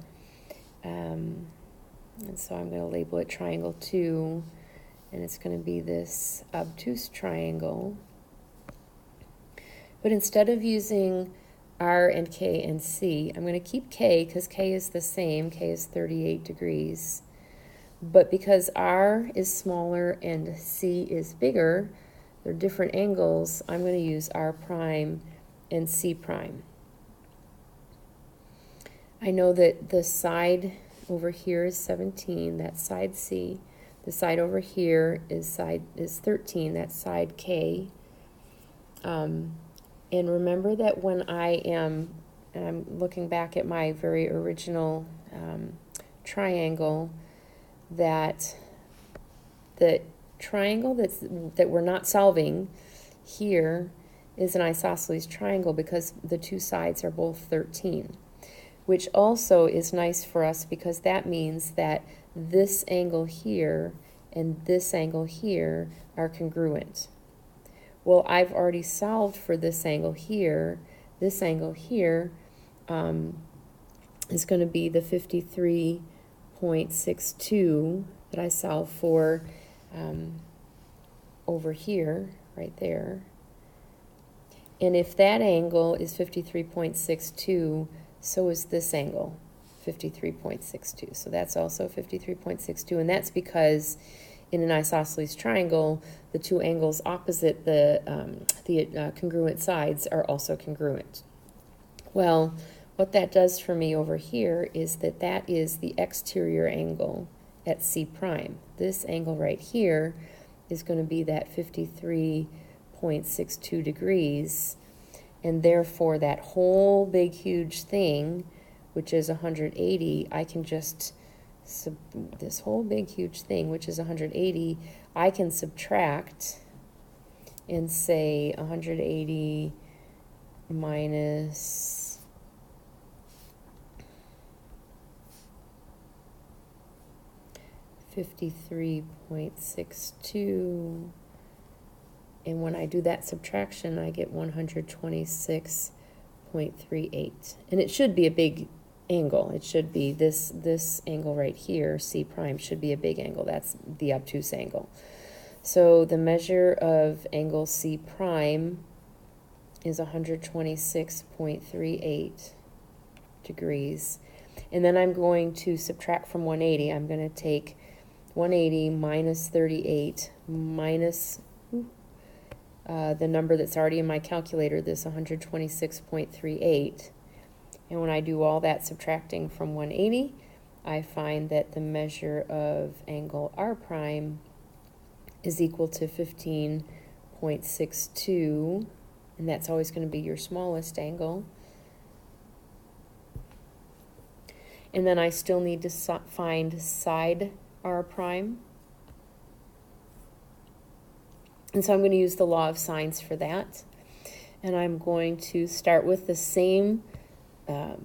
And so I'm going to label it triangle 2, and it's going to be this obtuse triangle. But instead of using R and K and C, I'm going to keep K, because K is the same. K is 38 degrees. But because R is smaller and C is bigger, they're different angles, I'm going to use R prime and C prime. I know that the side over here is 17, that's side C. The side over here is 13, that's side K. And remember that when I'm looking back at my very original triangle, that the triangle that we're not solving here is an isosceles triangle because the two sides are both 13, which also is nice for us because that means that this angle here and this angle here are congruent. Well, I've already solved for this angle here. This angle here is going to be the 53.62 that I solved for over here, right there. And if that angle is 53.62, so is this angle, 53.62. So that's also 53.62, and that's because in an isosceles triangle, the two angles opposite the congruent sides are also congruent. Well, what that does for me over here is that is the exterior angle at C prime. This angle right here is going to be that 53.62 degrees, and therefore that whole big huge thing, which is 180, I can just, this whole big huge thing, which is 180, I can subtract and say 180 minus 53.62, and when I do that subtraction, I get 126.38. And it should be a big angle. It should be this angle right here, C prime, should be a big angle. That's the obtuse angle. So the measure of angle C prime is 126.38 degrees. And then I'm going to subtract from 180. I'm going to take 180 minus 38 minus the number that's already in my calculator, this 126.38. And when I do all that subtracting from 180, I find that the measure of angle R prime is equal to 15.62, and that's always going to be your smallest angle. And then I still need to find side R prime. And so I'm going to use the law of sines for that. And I'm going to start with the same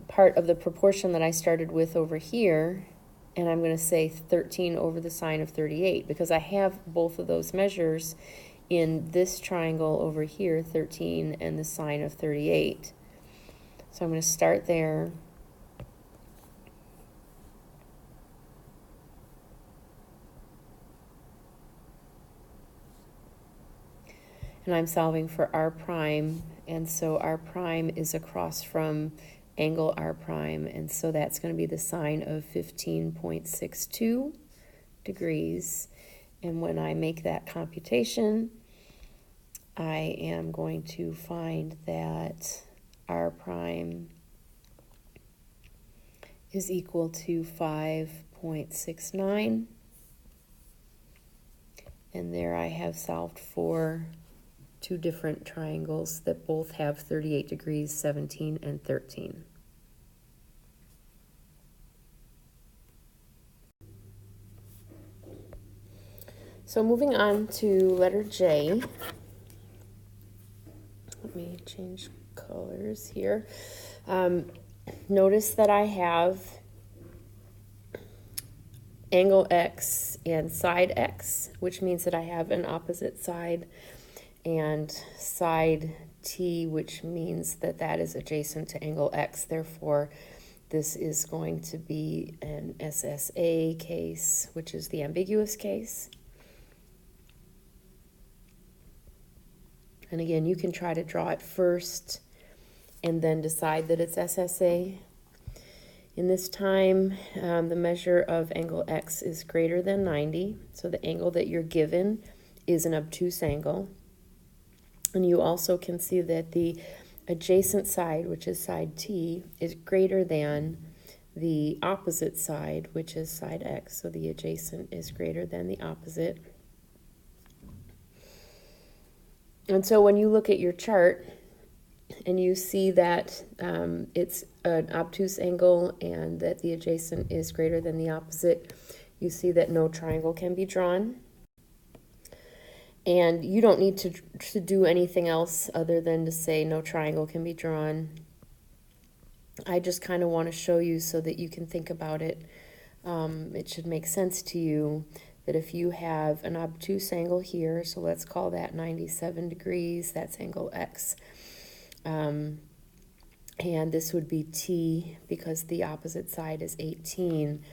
part of the proportion that I started with over here. And I'm going to say 13 over the sine of 38 because I have both of those measures in this triangle over here, 13, and the sine of 38. So I'm going to start there. And I'm solving for R prime, and so R prime is across from angle R prime, and so that's going to be the sine of 15.62 degrees. And when I make that computation, I am going to find that R prime is equal to 5.69, and there I have solved for two different triangles that both have 38 degrees, 17 and 13. So moving on to letter J. Let me change colors here. Notice that I have angle X and side X, which means that I have an opposite side, and side T, which means that that is adjacent to angle X. Therefore, this is going to be an SSA case, which is the ambiguous case. And again, you can try to draw it first and then decide that it's SSA. In this time, the measure of angle X is greater than 90, so the angle that you're given is an obtuse angle. And you also can see that the adjacent side, which is side T, is greater than the opposite side, which is side X. So the adjacent is greater than the opposite. And so when you look at your chart and you see that it's an obtuse angle and that the adjacent is greater than the opposite, you see that no triangle can be drawn. And you don't need to do anything else other than to say no triangle can be drawn. I just kind of want to show you so that you can think about it. It should make sense to you that if you have an obtuse angle here, so let's call that 97 degrees, that's angle X. And this would be T because the opposite side is 18.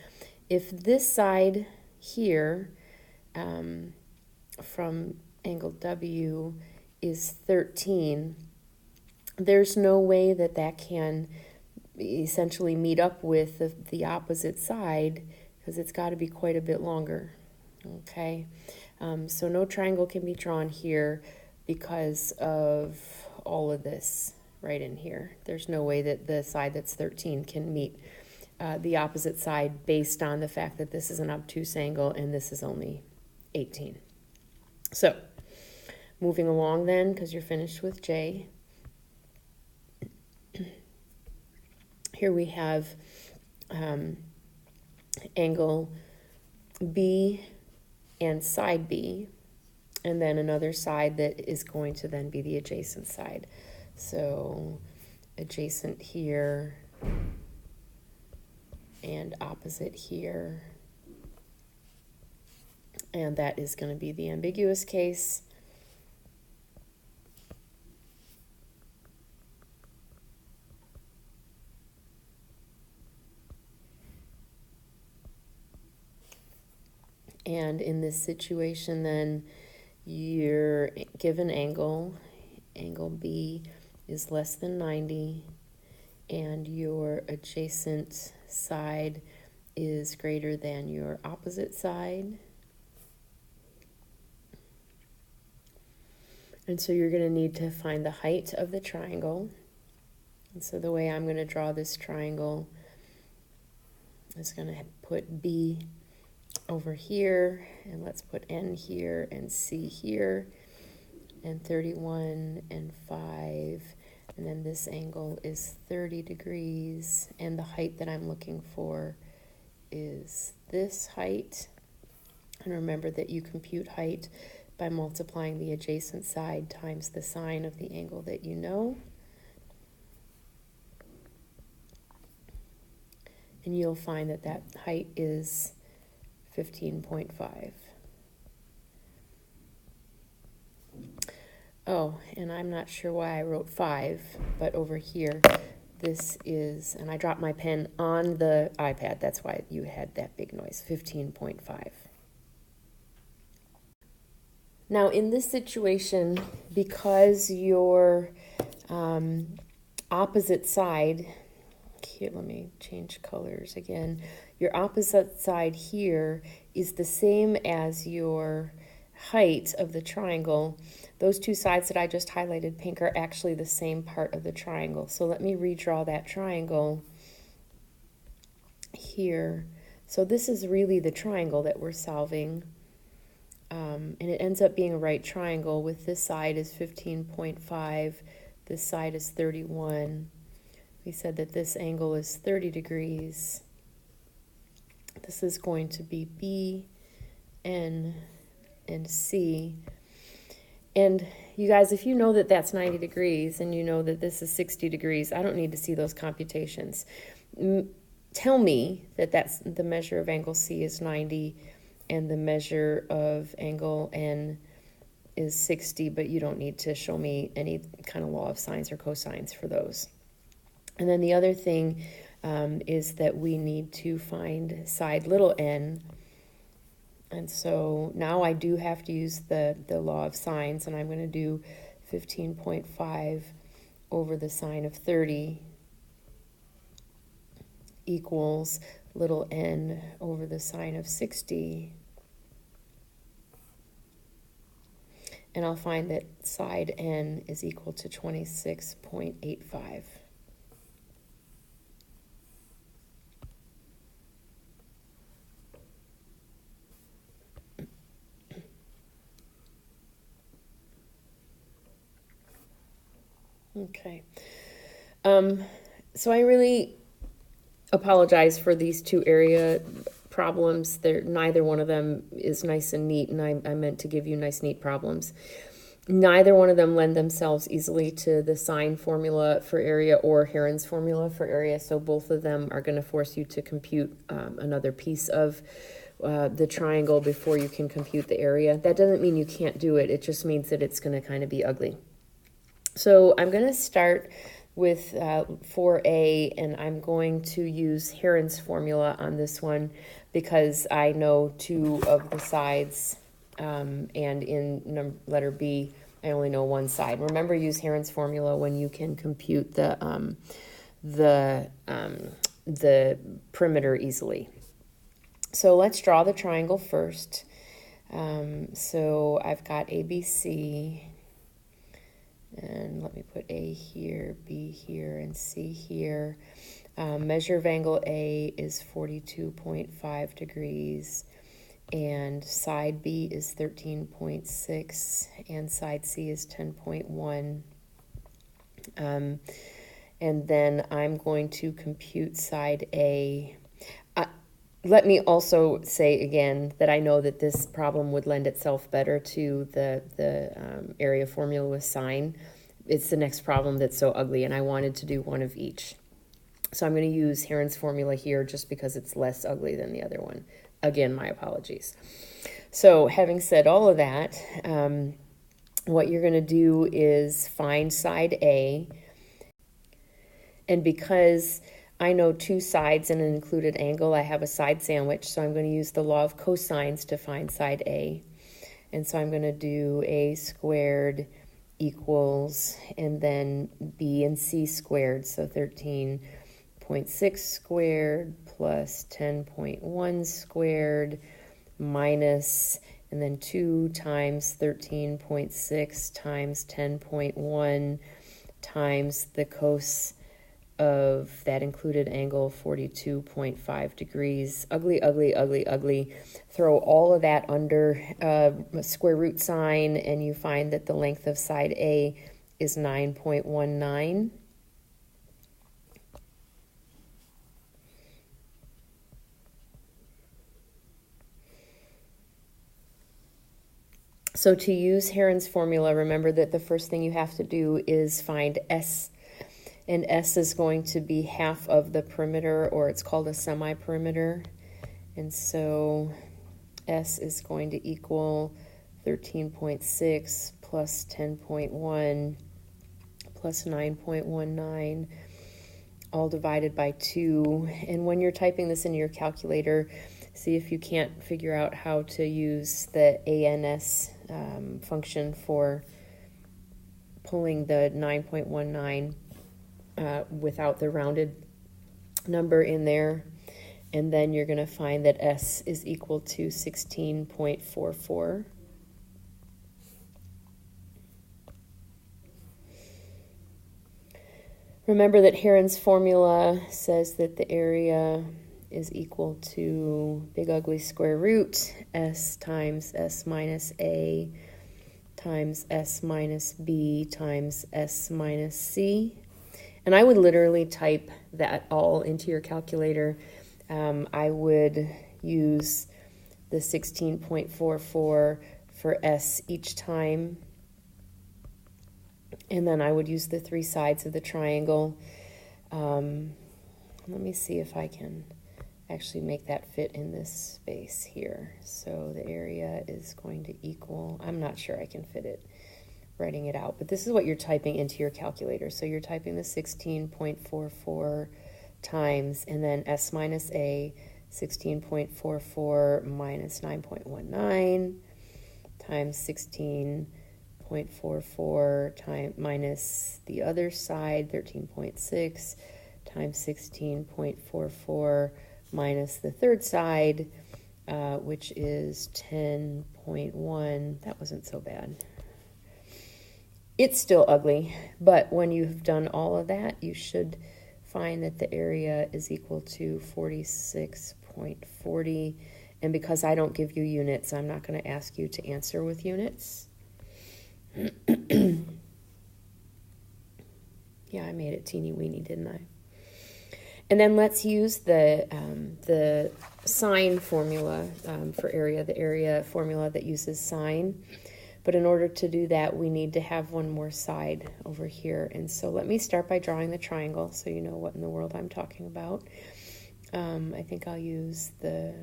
If this side here from angle W is 13, there's no way that that can essentially meet up with the opposite side because it's got to be quite a bit longer. Okay, so no triangle can be drawn here because of all of this right in here. There's no way that the side that's 13 can meet the opposite side based on the fact that this is an obtuse angle and this is only 18. So moving along then, because you're finished with J, here we have angle B and side B, and then another side that is going to then be the adjacent side. So adjacent here and opposite here, and that is going to be the ambiguous case. And in this situation, then, your given angle, angle B, is less than 90, and your adjacent side is greater than your opposite side. And so you're going to need to find the height of the triangle. And so the way I'm going to draw this triangle is going to put B over here, and let's put N here and C here, and 31 and 5, and then this angle is 30 degrees, and the height that I'm looking for is this height. And remember that you compute height by multiplying the adjacent side times the sine of the angle that you know. And you'll find that that height is 15.5. Oh, and I'm not sure why I wrote 5, but over here, this is, and I dropped my pen on the iPad, that's why you had that big noise, 15.5. Now, in this situation, because your opposite side, here, let me change colors again. Your opposite side here is the same as your height of the triangle. Those two sides that I just highlighted pink are actually the same part of the triangle. So let me redraw that triangle here. So this is really the triangle that we're solving. And it ends up being a right triangle with this side is 15.5, this side is 31. We said that this angle is 30 degrees. This is going to be B, N, and C. And you guys, if you know that that's 90 degrees and you know that this is 60 degrees, I don't need to see those computations. Tell me that that's the measure of angle C is 90 and the measure of angle N is 60, but you don't need to show me any kind of law of sines or cosines for those. And then the other thing is that we need to find side little n. And so now I do have to use the law of sines, and I'm going to do 15.5 over the sine of 30 equals little n over the sine of 60. and I'll find that side N is equal to 26.85. Okay. So I really apologize for these two area problems. Neither one of them is nice and neat, and I meant to give you nice, neat problems. Neither one of them lend themselves easily to the sine formula for area or Heron's formula for area, so both of them are going to force you to compute another piece of the triangle before you can compute the area. That doesn't mean you can't do it. It just means that it's going to kind of be ugly. So I'm going to start with 4A, and I'm going to use Heron's formula on this one because I know two of the sides, and in letter B, I only know one side. Remember, use Heron's formula when you can compute the perimeter easily. So let's draw the triangle first. So I've got ABC. And let me put A here, B here, and C here. Measure of angle A is 42.5 degrees, and side B is 13.6, and side C is 10.1. And then I'm going to compute side A. Let me also say again that I know that this problem would lend itself better to the area formula with sine. It's the next problem that's so ugly, and I wanted to do one of each. So I'm going to use Heron's formula here just because it's less ugly than the other one. Again, my apologies. So having said all of that, what you're going to do is find side A, and because I know two sides and an included angle, I have a side sandwich, so I'm going to use the law of cosines to find side A. And so I'm going to do A squared equals, and then B and C squared, so 13.6 squared plus 10.1 squared minus, and then 2 times 13.6 times 10.1 times the cos of that included angle, 42.5 degrees. Ugly, ugly, ugly, ugly. Throw all of that under a square root sign, and you find that the length of side A is 9.19. So to use Heron's formula, remember that the first thing you have to do is find S, and S is going to be half of the perimeter, or it's called a semi-perimeter. And so S is going to equal 13.6 plus 10.1 plus 9.19, all divided by 2. And when you're typing this into your calculator, see if you can't figure out how to use the ANS function for pulling the 9.19 without the rounded number in there. And then you're going to find that S is equal to 16.44. Remember that Heron's formula says that the area is equal to big ugly square root S times S minus A times S minus B times S minus C. And I would literally type that all into your calculator. I would use the 16.44 for S each time. And then I would use the three sides of the triangle. Let me see if I can actually make that fit in this space here. So the area is going to equal, I'm not sure I can fit it writing it out, but this is what you're typing into your calculator. So you're typing the 16.44 times, and then S minus A, 16.44 minus 9.19 times 16.44 times minus the other side, 13.6 times 16.44 minus the third side, which is 10.1. That wasn't so bad. It's still ugly, but when you've done all of that, you should find that the area is equal to 46.40. And because I don't give you units, I'm not going to ask you to answer with units. Yeah, I made it teeny weeny, didn't I? And then let's use the sine formula for area, the area formula that uses sine. But in order to do that, we need to have one more side over here. And so let me start by drawing the triangle so you know what in the world I'm talking about. I think I'll use the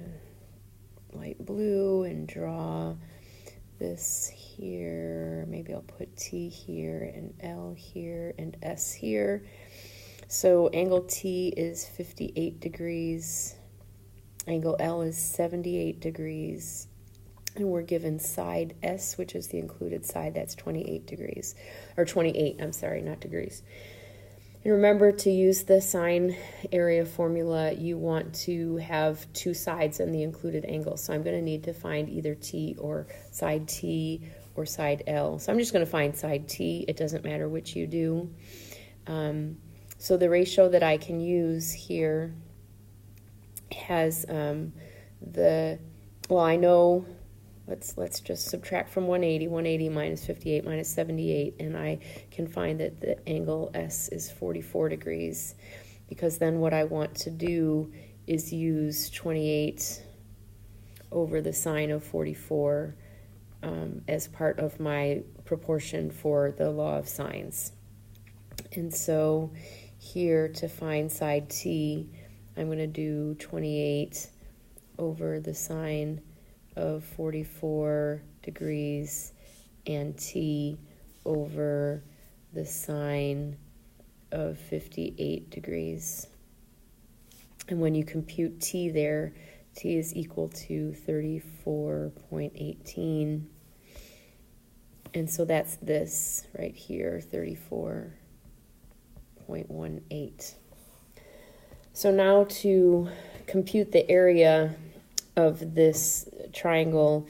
light blue and draw this here. Maybe I'll put T here and L here and S here. So angle T is 58 degrees. Angle L is 78 degrees. And we're given side S, which is the included side, that's 28 degrees. Or 28, I'm sorry, not degrees. And remember, to use the sine area formula, you want to have two sides in the included angle. So I'm going to need to find either T or side T or side L. So I'm just going to find side T. It doesn't matter which you do. So the ratio that I can use here has well, I know, let's just subtract from 180. 180 minus 58 minus 78, and I can find that the angle S is 44 degrees, because then what I want to do is use 28 over the sine of 44 as part of my proportion for the law of sines. And so here, to find side T, I'm going to do 28 over the sine of 44 degrees and T over the sine of 58 degrees. And when you compute T there, T is equal to 34.18. And so that's this right here, 34.18. So now to compute the area of this triangle,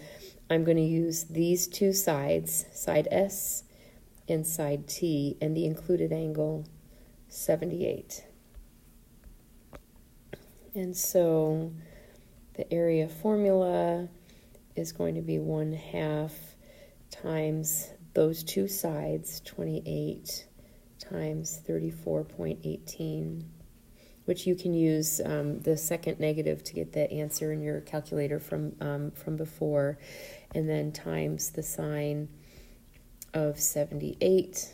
I'm going to use these two sides, side S and side T, and the included angle 78. And so the area formula is going to be 1/2 times those two sides, 28 times 34.18, which you can use the second negative to get that answer in your calculator from before, and then times the sine of 78.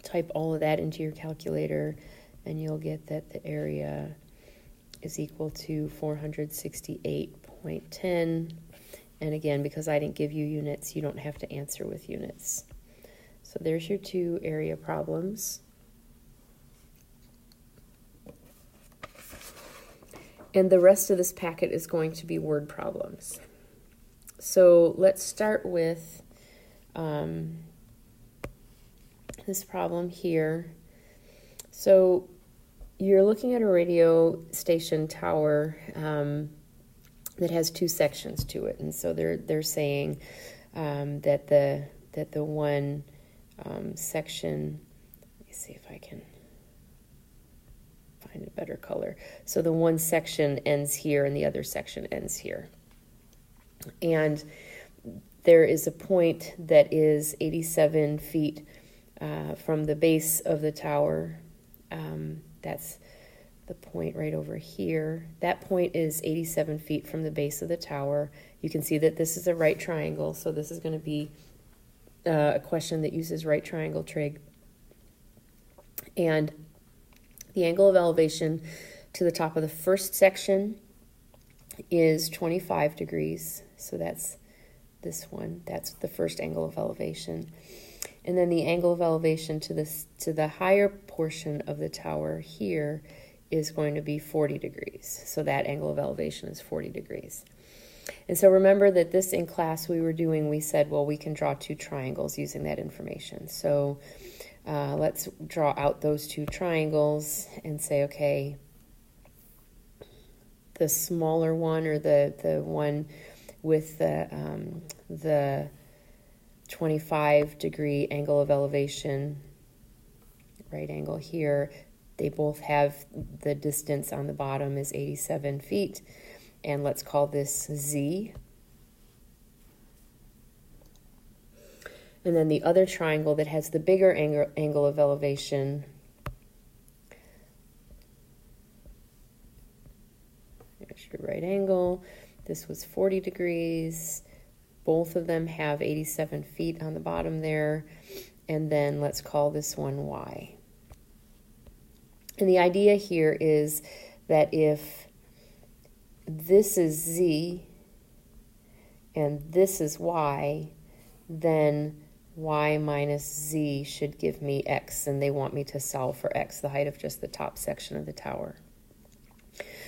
Type all of that into your calculator, and you'll get that the area is equal to 468.10. And again, because I didn't give you units, you don't have to answer with units. So there's your two area problems. And the rest of this packet is going to be word problems. So let's start with this problem here. So you're looking at a radio station tower that has two sections to it, and so they're saying that the one section. Let me see if I can find a better color. So the one section ends here, and the other section ends here, and there is a point that is 87 feet from the base of the tower. That's the point right over here. That point is 87 feet from the base of the tower. You can see that this is a right triangle, so this is going to be a question that uses right triangle trig. And the angle of elevation to the top of the first section is 25 degrees. So that's this one. That's the first angle of elevation. And then the angle of elevation to the higher portion of the tower here is going to be 40 degrees. So that angle of elevation is 40 degrees. And so remember that this in class we said, well, we can draw two triangles using that information. So let's draw out those two triangles and say, okay, the smaller one, or the one with the 25-degree angle of elevation, right angle here. They both have the distance on the bottom is 87 feet. And let's call this Z. And then the other triangle that has the bigger angle of elevation, there's your right angle. This was 40 degrees. Both of them have 87 feet on the bottom there. And then let's call this one Y. And the idea here is that if this is Z and this is Y, then Y minus Z should give me X, and they want me to solve for X, the height of just the top section of the tower.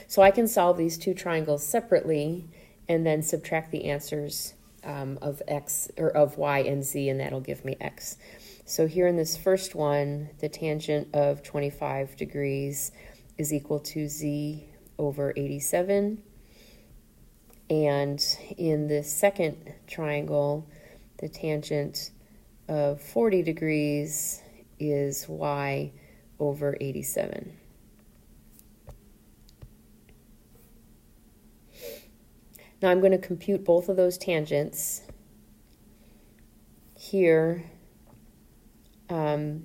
So I can solve these two triangles separately and then subtract the answers of X or of Y and Z, and that'll give me X. So here in this first one, the tangent of 25 degrees is equal to Z over 87. And in the second triangle, the tangent of 40 degrees is Y over 87. Now I'm going to compute both of those tangents. Here, I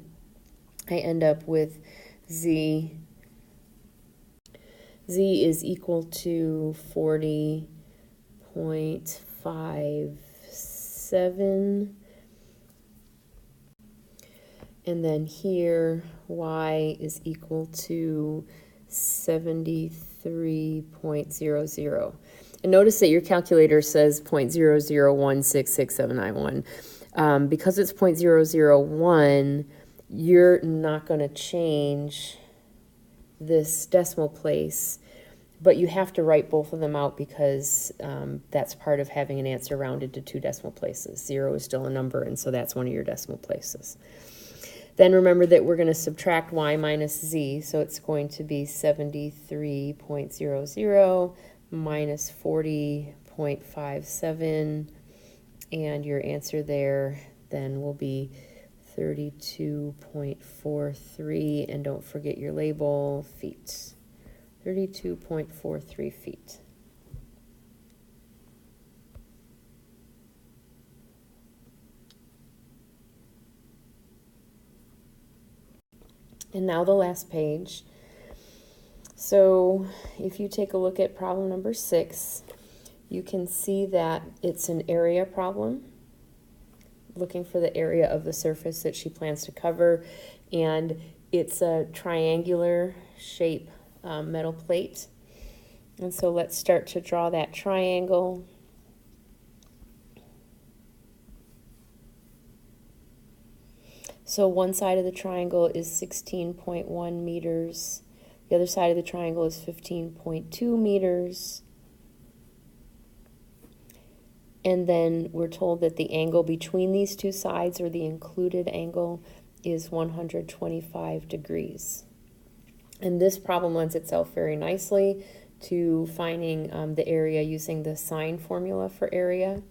end up with Z is equal to 40.57. And then here, Y is equal to 73.00. And notice that your calculator says 0.00166791. Because it's 0.001, you're not going to change this decimal place, but you have to write both of them out because that's part of having an answer rounded to two decimal places. 0 is still a number, and so that's one of your decimal places. Then remember that we're going to subtract Y minus Z, so it's going to be 73.00 minus 40.57, and your answer there then will be 32.43, and don't forget your label, feet. 32.43 feet. And now the last page. So if you take a look at problem number 6, you can see that it's an area problem, looking for the area of the surface that she plans to cover, and it's a triangular shape metal plate. And so let's start to draw that triangle. So one side of the triangle is 16.1 meters. The other side of the triangle is 15.2 meters. And then we're told that the angle between these two sides, or the included angle, is 125 degrees. And this problem lends itself very nicely to finding the area using the sine formula for area.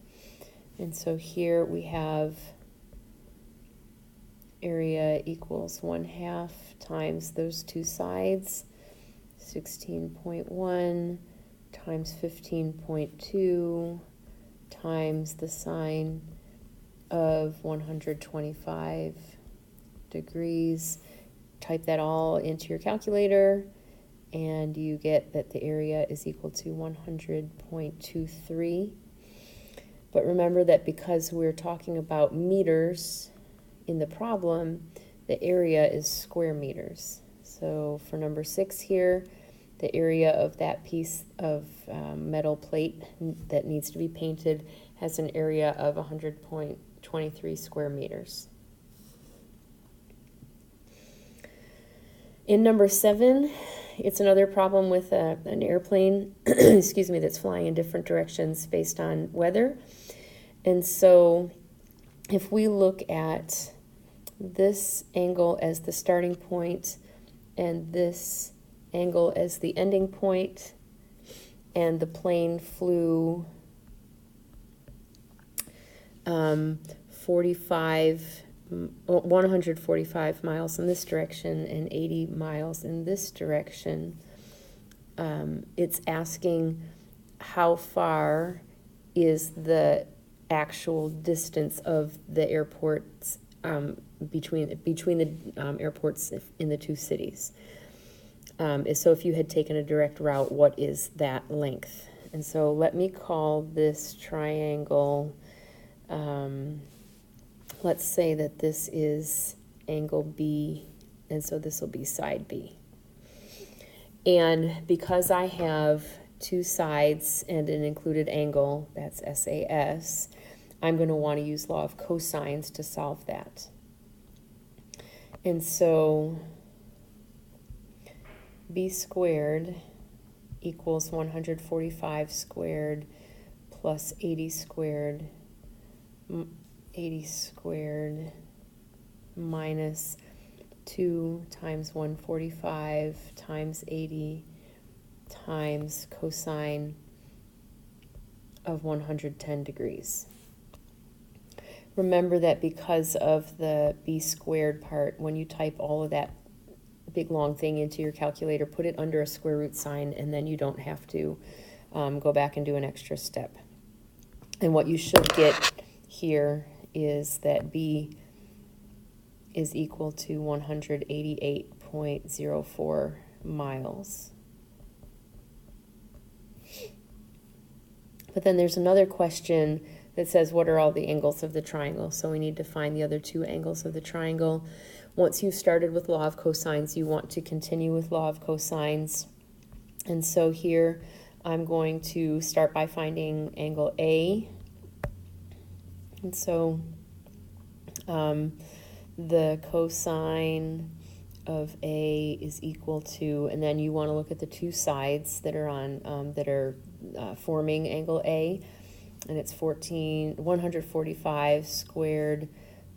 And so here we have area equals 1/2 times those two sides, 16.1 times 15.2 times the sine of 125 degrees. Type that all into your calculator, and you get that the area is equal to 100.23. But remember that because we're talking about meters in the problem, the area is square meters. So for number 6 here, the area of that piece of metal plate that needs to be painted has an area of 100.23 square meters. In number 7, it's another problem with an airplane, excuse me, that's flying in different directions based on weather. And so if we look at this angle as the starting point and this angle as the ending point, and the plane flew 145 miles in this direction and 80 miles in this direction. It's asking how far is the actual distance of the airports between the airports in the two cities. So if you had taken a direct route, what is that length? And so let me call this triangle, let's say that this is angle B, and so this will be side B. And because I have two sides and an included angle, that's SAS, I'm going to want to use law of cosines to solve that. And so B squared equals 145 squared plus 80 squared minus 2 times 145 times 80 times cosine of 110 degrees. Remember that because of the B squared part, when you type all of that big long thing into your calculator, put it under a square root sign, and then you don't have to go back and do an extra step. And what you should get here is that B is equal to 188.04 miles. But then there's another question that says, what are all the angles of the triangle? So we need to find the other two angles of the triangle. Once you've started with law of cosines, you want to continue with law of cosines. And so here I'm going to start by finding angle A. And so the cosine of A is equal to, and then you want to look at the two sides that are on forming angle A, and it's 145 squared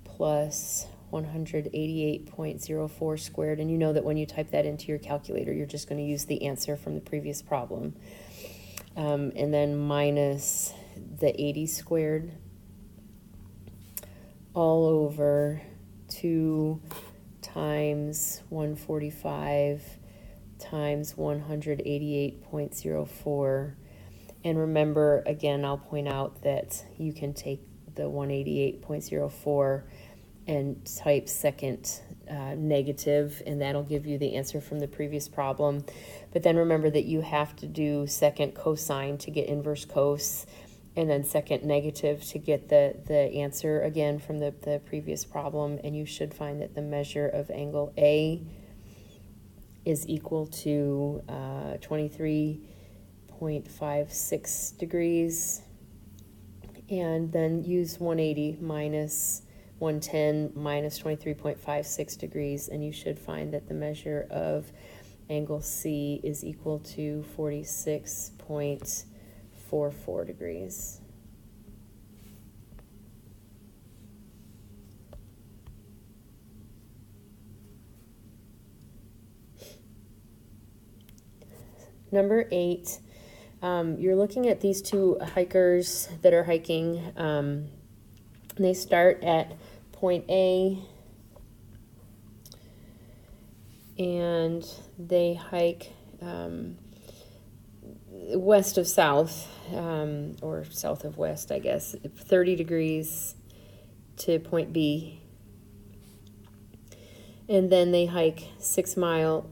plus 188.04 squared, and you know that when you type that into your calculator, you're just going to use the answer from the previous problem, and then minus the 80 squared all over 2 times 145 times 188.04. And remember, again, I'll point out that you can take the 188.04 and type second negative, and that'll give you the answer from the previous problem. But then remember that you have to do second cosine to get inverse cos, and then second negative to get the answer again from the previous problem. And you should find that the measure of angle A is equal to 23.56 degrees, and then use 180 minus 110 minus 23.56 degrees, and you should find that the measure of angle C is equal to 46.44 degrees. Number 8, you're looking at these two hikers that are hiking. They start at point A, and they hike west of south, or south of west, I guess, 30 degrees to point B. And then they hike 6 miles.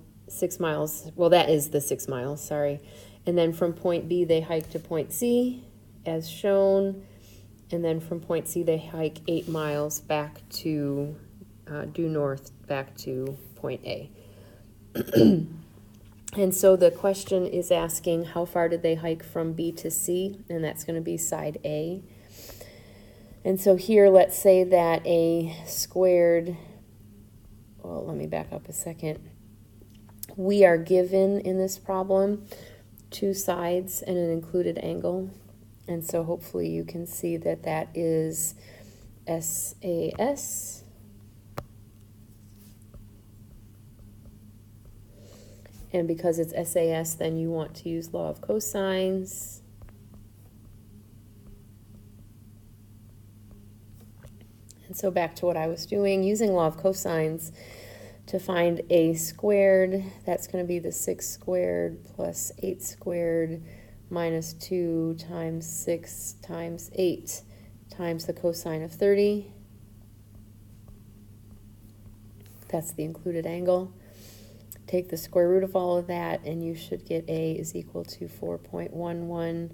Well, that is the 6 miles, sorry. And then from point B, they hike to point C, as shown. And then from point C, they hike 8 miles back to, due north, back to point A. And so the question is asking, how far did they hike from B to C? And that's going to be side A. And so here, let's say that A squared, well, let me back up a second. We are given in this problem two sides and an included angle. And so hopefully you can see that that is SAS. And because it's SAS, then you want to use law of cosines. So back to what I was doing, using law of cosines to find a squared, that's going to be the 6 squared plus 8 squared minus 2 times 6 times 8 times the cosine of 30. That's the included angle. Take the square root of all of that, and you should get A is equal to 4.11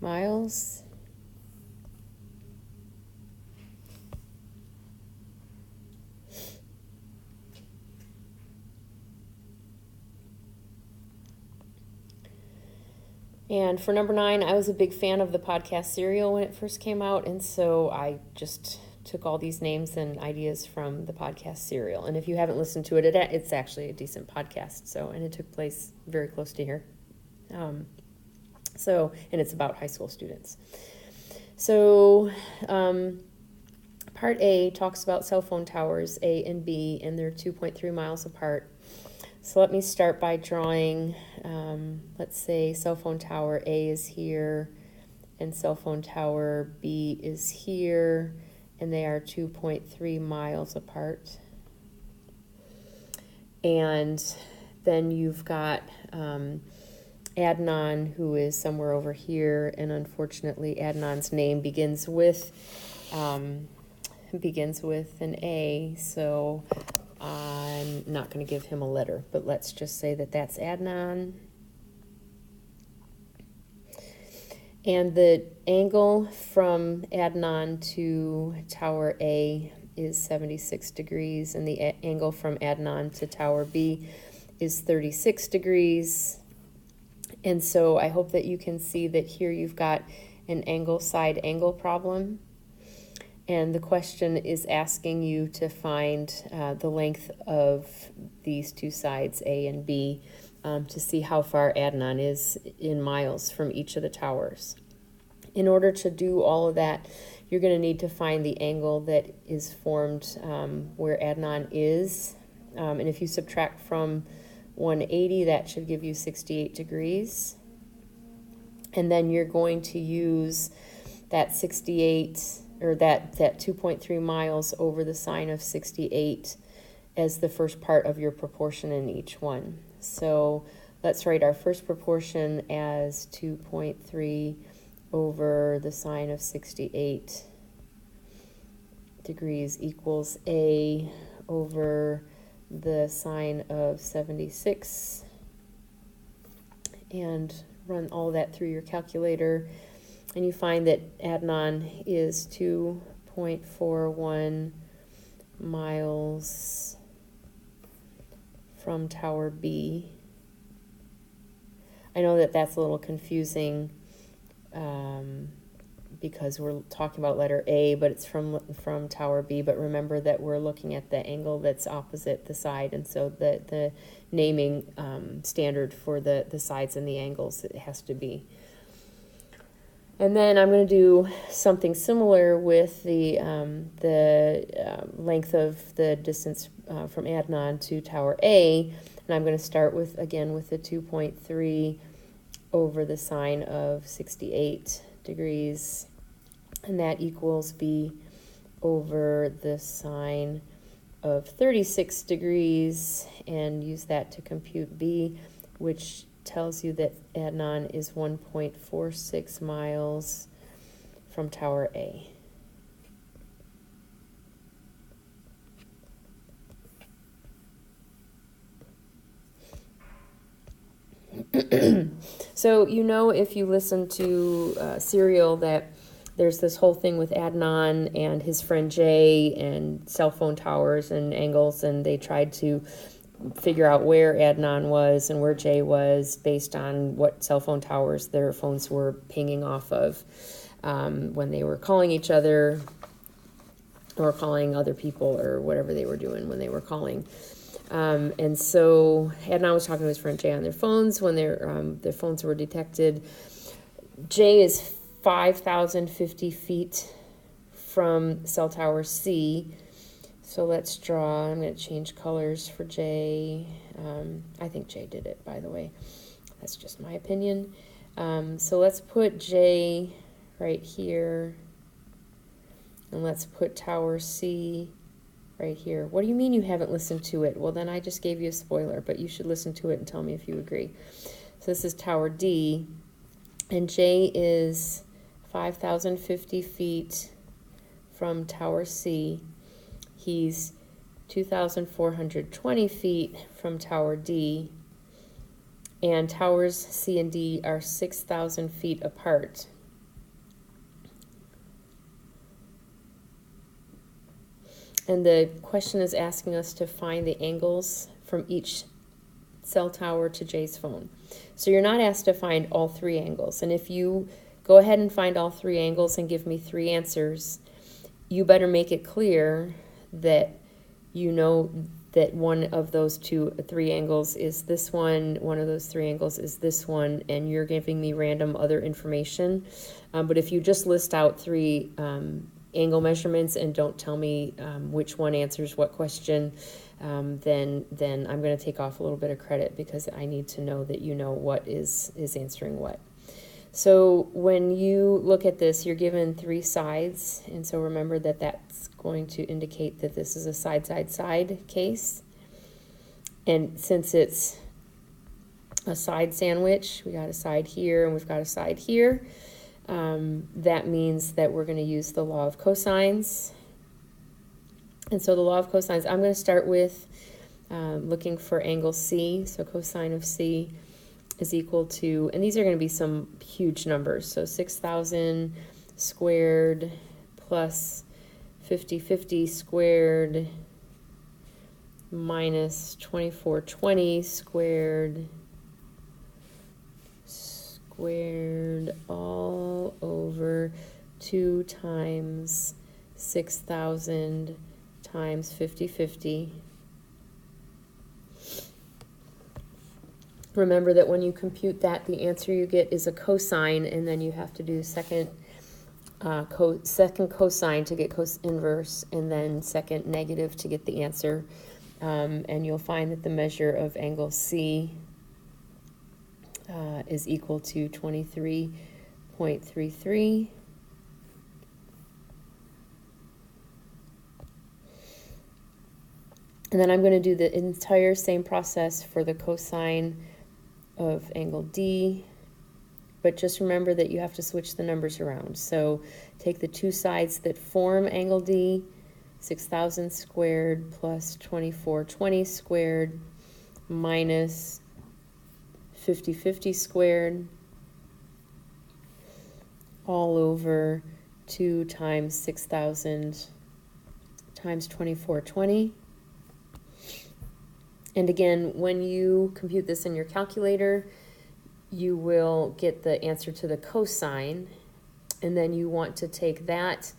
miles. And for number 9, I was a big fan of the podcast Serial when it first came out, and so I just took all these names and ideas from the podcast Serial. And if you haven't listened to it, it's actually a decent podcast. And it took place very close to here. And it's about high school students. So, part A talks about cell phone towers A and B, and they're 2.3 miles apart. So let me start by drawing, let's say cell phone tower A is here, and cell phone tower B is here, and they are 2.3 miles apart. And then you've got Adnan, who is somewhere over here, and unfortunately Adnan's name begins with an A, so I'm not going to give him a letter, but let's just say that that's Adnan. And the angle from Adnan to Tower A is 76 degrees, and the angle from Adnan to Tower B is 36 degrees. And so I hope that you can see that here you've got an side angle problem. And the question is asking you to find the length of these two sides, A and B, to see how far Adnan is in miles from each of the towers. In order to do all of that, you're going to need to find the angle that is formed where Adnan is. And if you subtract from 180, that should give you 68 degrees. And then you're going to use that 68, or that 2.3 miles over the sine of 68 as the first part of your proportion in each one. So let's write our first proportion as 2.3 over the sine of 68 degrees equals A over the sine of 76. And run all that through your calculator. And you find that Adnan is 2.41 miles from Tower B. I know that that's a little confusing because we're talking about letter A, but it's from Tower B. But remember that we're looking at the angle that's opposite the side, and so the naming standard for the sides and the angles, it has to be. And then I'm going to do something similar with the length of the distance from Adnan to Tower A, and I'm going to start with the 2.3 over the sine of 68 degrees, and that equals B over the sine of 36 degrees, and use that to compute B, which tells you that Adnan is 1.46 miles from Tower A. So if you listen to Serial that there's this whole thing with Adnan and his friend Jay and cell phone towers and angles, and they tried to figure out where Adnan was and where Jay was based on what cell phone towers their phones were pinging off of when they were calling each other or calling other people or whatever they were doing when they were calling. And so Adnan was talking to his friend Jay on their phones when their phones were detected. Jay is 5,050 feet from cell tower C. So let's draw. I'm going to change colors for Jay. I think Jay did it, by the way. That's just my opinion. So let's put Jay right here. And let's put tower C right here. What do you mean you haven't listened to it? Well, then I just gave you a spoiler, but you should listen to it and tell me if you agree. So this is tower D, and J is 5,050 feet from tower C. He's 2,420 feet from tower D, and towers C and D are 6,000 feet apart. And the question is asking us to find the angles from each cell tower to Jay's phone. So you're not asked to find all three angles. And if you go ahead and find all three angles and give me three answers, you better make it clear that you know that one of those three angles is this one of those three angles is this one, and you're giving me random other information. But if you just list out three angle measurements and don't tell me which one answers what question, then I'm going to take off a little bit of credit, because I need to know that you know what is answering what. So when you look at this, you're given three sides, and so remember that that's going to indicate that this is a side case. And since it's a side sandwich, we got a side here and we've got a side here. That means that we're going to use the law of cosines. And so the law of cosines, I'm going to start with looking for angle C. So cosine of C is equal to, and these are going to be some huge numbers. So 6,000 squared plus 50 squared minus 2420 squared all over 2 times 6,000 times 50. Remember that when you compute that, the answer you get is a cosine, and then you have to do second cosine to get cos inverse, and then second negative to get the answer. And you'll find that the measure of angle C is equal to 23.33. And then I'm going to do the entire same process for the cosine of angle D, but just remember that you have to switch the numbers around. So take the two sides that form angle D, 6,000 squared plus 2420 squared minus 50 squared all over 2 times 6,000 times 2420. And again, when you compute this in your calculator, you will get the answer to the cosine, and then you want to take that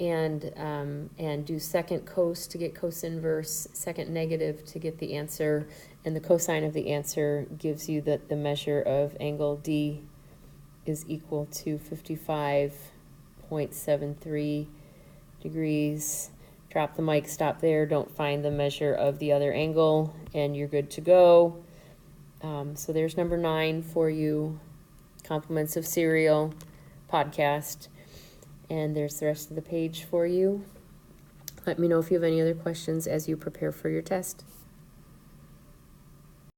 and do second cos to get cos inverse, second negative to get the answer, and the cosine of the answer gives you that the measure of angle D is equal to 55.73 degrees. Drop the mic, stop there, don't find the measure of the other angle, and you're good to go. So there's number 9 for you, Compliments of Cereal podcast, and there's the rest of the page for you. Let me know if you have any other questions as you prepare for your test.